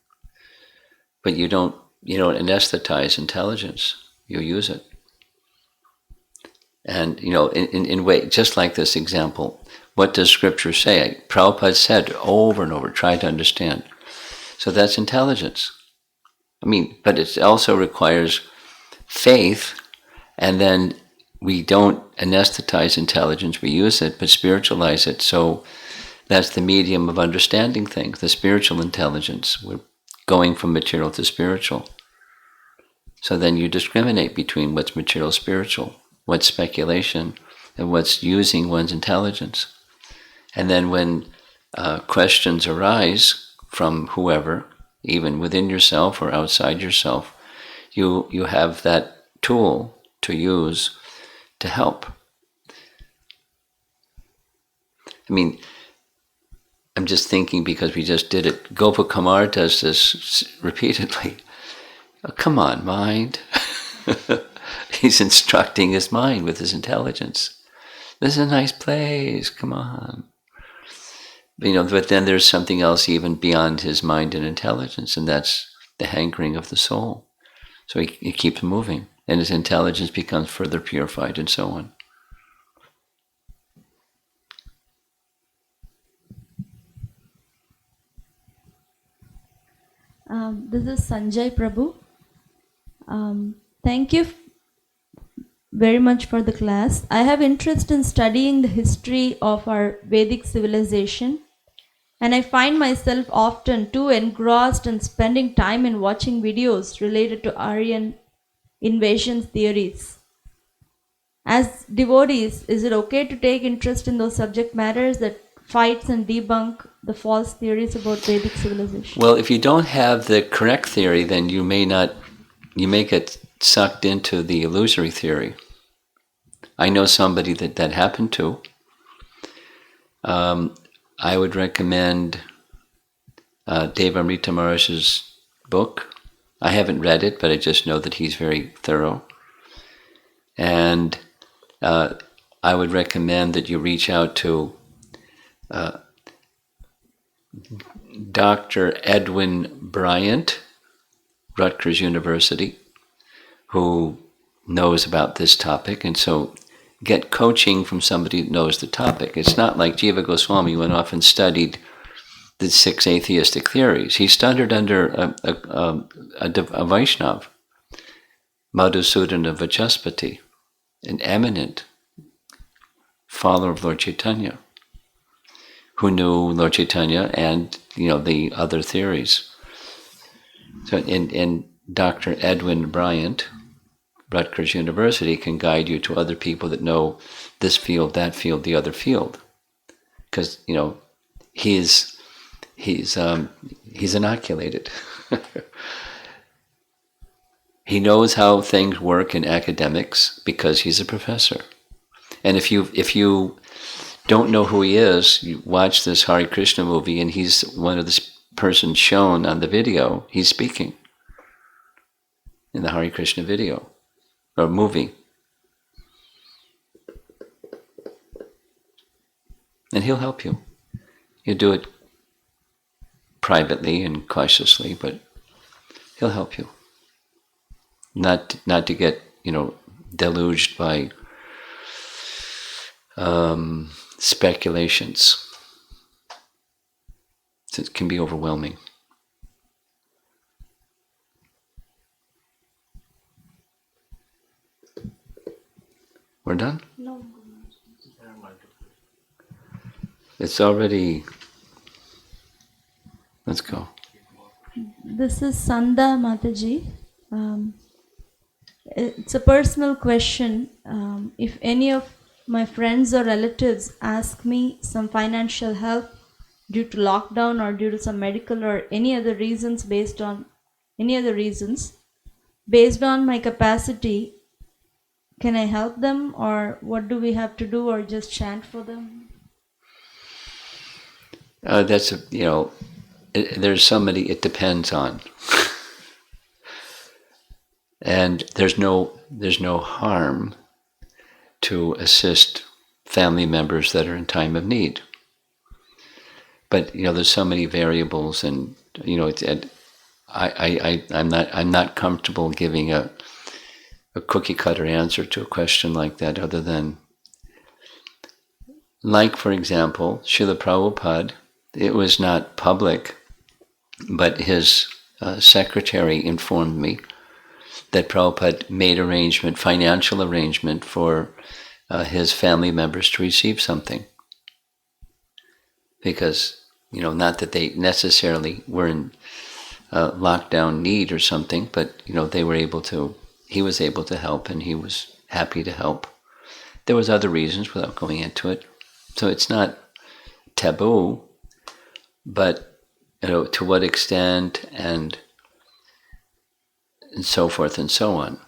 But you don't anesthetize intelligence. You use it. And, in way, just like this example, what does Scripture say? Prabhupada said over and over, try to understand. So that's intelligence. But it also requires faith, and then we don't anesthetize intelligence, we use it, but spiritualize it. So that's the medium of understanding things, the spiritual intelligence. We're going from material to spiritual. So then you discriminate between what's material, spiritual, what's speculation, and what's using one's intelligence. And then when questions arise from whoever, even within yourself or outside yourself, you have that tool to use to help. I'm just thinking, because we just did it, Gopa Kumar does this repeatedly. Oh, come on, mind. He's instructing his mind with his intelligence. This is a nice place, come on. But then there's something else even beyond his mind and intelligence, and that's the hankering of the soul. So he keeps moving, and his intelligence becomes further purified, and so on. This is Sanjay Prabhu. Thank you very much for the class. I have interest in studying the history of our Vedic civilization, and I find myself often too engrossed in spending time in watching videos related to Aryan invasion theories. As devotees, is it okay to take interest in those subject matters that fights and debunk the false theories about Vedic civilization? Well, if you don't have the correct theory, then you may get sucked into the illusory theory. I know somebody that happened to. I would recommend Devamrita Maharaj's book. I haven't read it, but I just know that he's very thorough. And I would recommend that you reach out to Dr. Edwin Bryant, Rutgers University, who knows about this topic. And so get coaching from somebody that knows the topic. It's not like Jiva Goswami went off and studied the 6 atheistic theories. He studied under a Vaishnav, Madhusudana Vachaspati, an eminent follower of Lord Chaitanya, who knew Lord Chaitanya and the other theories. So in Dr. Edwin Bryant, Rutgers University, can guide you to other people that know this field, that field, the other field, because he's inoculated. He knows how things work in academics because he's a professor. And if you don't know who he is, you watch this Hare Krishna movie, and he's one of the persons shown on the video. He's speaking in the Hare Krishna video or movie. And he'll help you. You do it privately and cautiously, but he'll help you. Not to get deluged by speculations. It can be overwhelming. We're done? No. There are multiple. It's already... Let's go. This is Sanda Mataji. It's a personal question. If any of my friends or relatives ask me some financial help due to lockdown or due to some medical or any other reasons based on my capacity, can I help them, or what do we have to do, or just chant for them? That's, there's somebody it depends on. And there's no harm to assist family members that are in time of need. But there's so many variables, and I'm not comfortable giving a cookie cutter answer to a question like that, other than, like, for example, Srila Prabhupada. It was not public, but his secretary informed me that Prabhupada made financial arrangement for his family members to receive something. Because, not that they necessarily were in lockdown need or something, but, he was able to help, and he was happy to help. There was other reasons without going into it. So it's not taboo, but, to what extent and so forth and so on.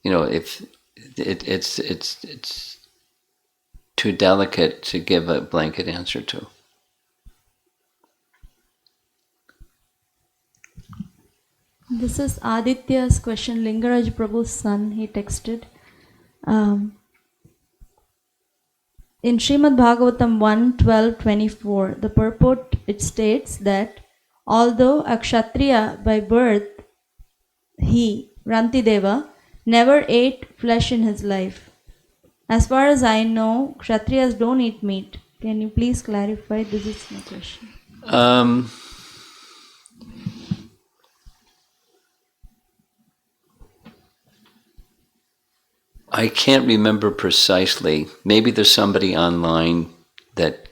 If it's too delicate to give a blanket answer to. This is Aditya's question. Lingaraj Prabhu's son, he texted. In Srimad Bhagavatam 1:12-24, the purport, it states that although a Kshatriya by birth, he, Rantideva, never ate flesh in his life. As far as I know, Kshatriyas don't eat meat. Can you please clarify? This is my question. I can't remember precisely. Maybe there's somebody online that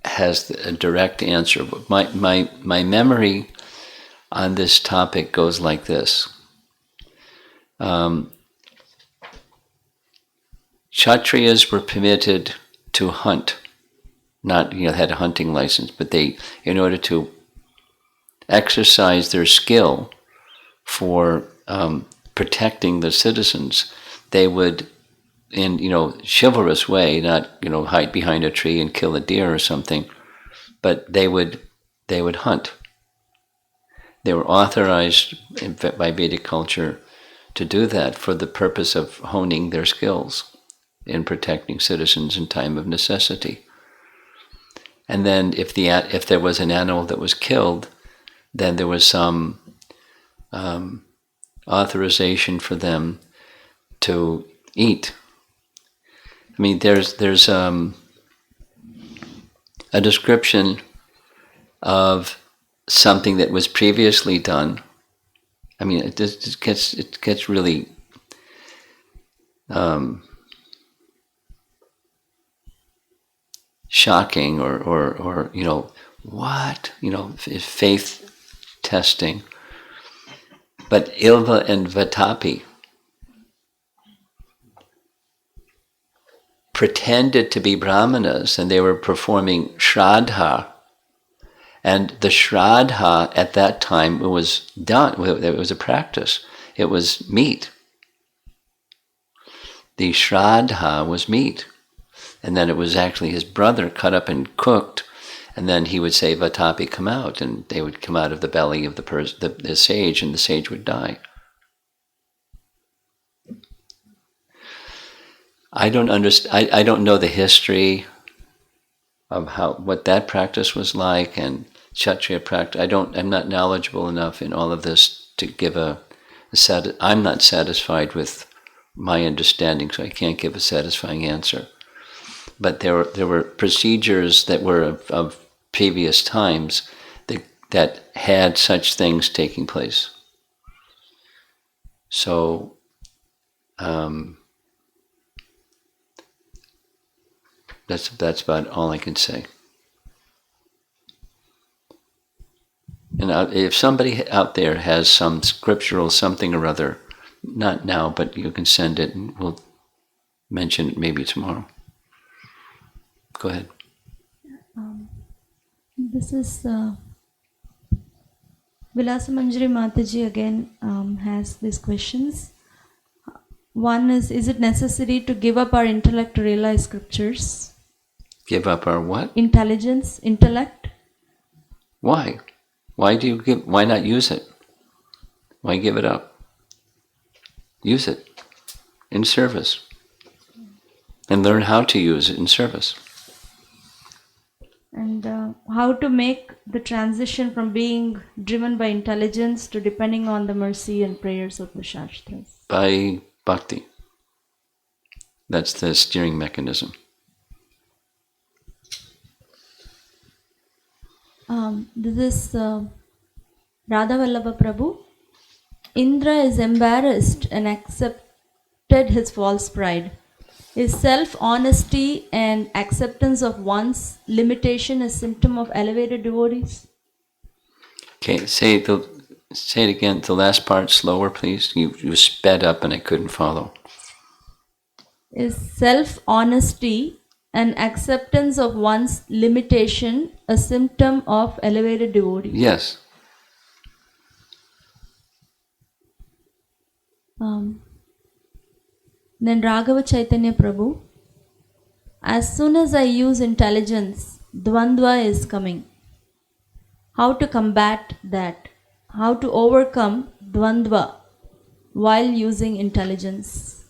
has a direct answer. But my memory on this topic goes like this. Kshatriyas were permitted to hunt, not had a hunting license, but they, in order to exercise their skill for protecting the citizens, they would, in chivalrous way, not hide behind a tree and kill a deer or something, but they would hunt. They were authorized by Vedic culture to do that for the purpose of honing their skills in protecting citizens in time of necessity. And then if there was an animal that was killed, then there was some authorization for them to eat. I mean, there's a description of something that was previously done. I mean, it gets really shocking, or what, faith testing. But Ilva and Vatapi pretended to be brahmanas, and they were performing shraddha. And the shraddha at that time, it was done, it was a practice. It was meat. The shraddha was meat. And then it was actually his brother cut up and cooked, and then he would say, Vatapi, come out, and they would come out of the belly of the sage, and the sage would die. I don't understand. I don't know the history of what that practice was like, and Kshatriya practice. I'm not knowledgeable enough in all of this to give I'm not satisfied with my understanding, so I can't give a satisfying answer. But there were procedures that were of previous times that had such things taking place. So That's about all I can say. And if somebody out there has some scriptural something or other, not now, but you can send it and we'll mention it maybe tomorrow. Go ahead. This is Vilasa Manjari Mataji again has these questions. One is it necessary to give up our intellect to realize scriptures? Give up our what? Intelligence, intellect. Why? Why not use it? Why give it up? Use it in service. And learn how to use it in service. And how to make the transition from being driven by intelligence to depending on the mercy and prayers of the Shastras. By bhakti. That's the steering mechanism. This is Radha Vallabha Prabhu. Indra is embarrassed and accepted his false pride. Is self-honesty and acceptance of one's limitation a symptom of elevated devotees? Okay, say it again, the last part slower, please. You sped up and I couldn't follow. Is self-honesty and acceptance of one's limitation a symptom of elevated devotees? Yes. Then Raghava Chaitanya Prabhu, as soon as I use intelligence, Dvandva is coming. How to combat that? How to overcome Dvandva while using intelligence?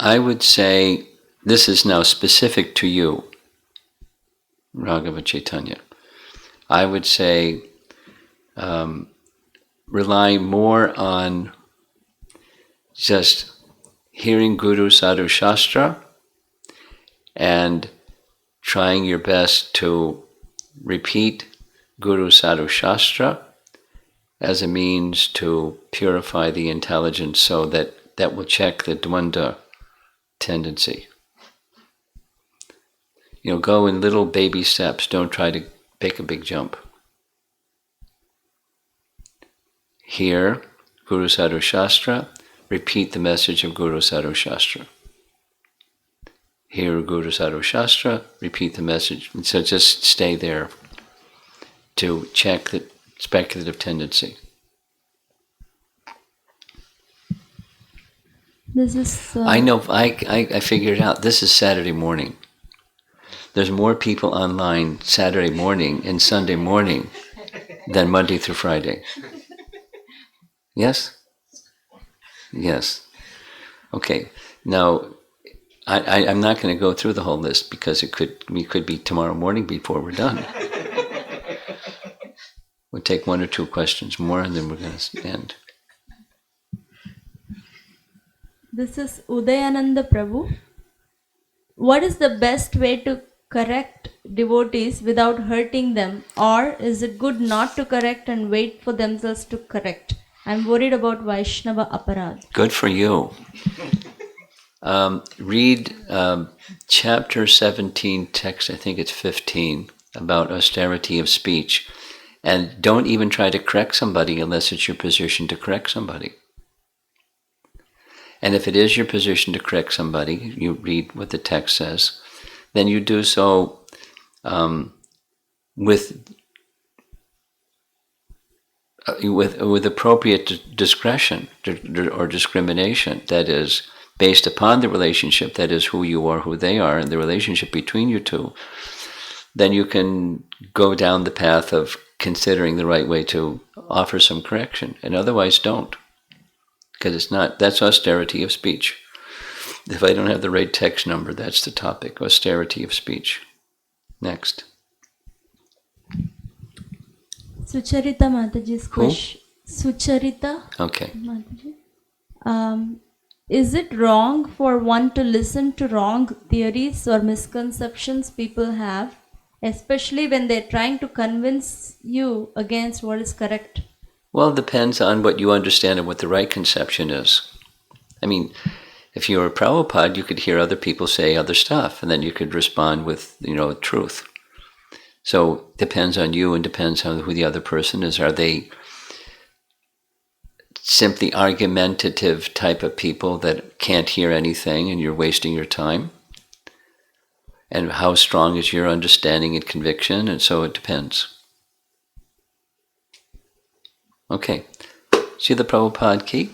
I would say this is now specific to you, Raghava Chaitanya. I would say rely more on just hearing Guru Sadhu Shastra and trying your best to repeat Guru Sadhu Shastra as a means to purify the intelligence so that will check the dvanda tendency. Go in little baby steps. Don't try to take a big jump. Hear Guru Sadhu Shastra, repeat the message of Guru Sadhu Shastra. Hear Guru Sadhu Shastra, repeat the message. And so just stay there to check the speculative tendency. This is. I know. I figured it out. This is Saturday morning. There's more people online Saturday morning and Sunday morning than Monday through Friday. Yes? Yes. Okay. Now, I'm not going to go through the whole list because we could be tomorrow morning before we're done. We'll take one or two questions more and then we're going to end. This is Udayananda Prabhu. What is the best way to correct devotees without hurting them, or is it good not to correct and wait for themselves to correct? I'm worried about Vaishnava aparad. Good for you. Read chapter 17, text, I think it's 15, about austerity of speech. And don't even try to correct somebody unless it's your position to correct somebody. And if it is your position to correct somebody, you read what the text says, then you do so with appropriate discretion or discrimination, that is, based upon the relationship, that is, who you are, who they are, and the relationship between you two, then you can go down the path of considering the right way to offer some correction, and otherwise don't. Because that's austerity of speech. If I don't have the right text number, that's the topic, austerity of speech. Next. Sucharita Mataji's question. Sucharita. Okay. Mataji. Is it wrong for one to listen to wrong theories or misconceptions people have, especially when they're trying to convince you against what is correct? Well, it depends on what you understand and what the right conception is. I mean, if you're a Prabhupada, you could hear other people say other stuff, and then you could respond with, truth. So it depends on you and depends on who the other person is. Are they simply argumentative type of people that can't hear anything and you're wasting your time? And how strong is your understanding and conviction? And so it depends. Okay. See the Prabhupada key?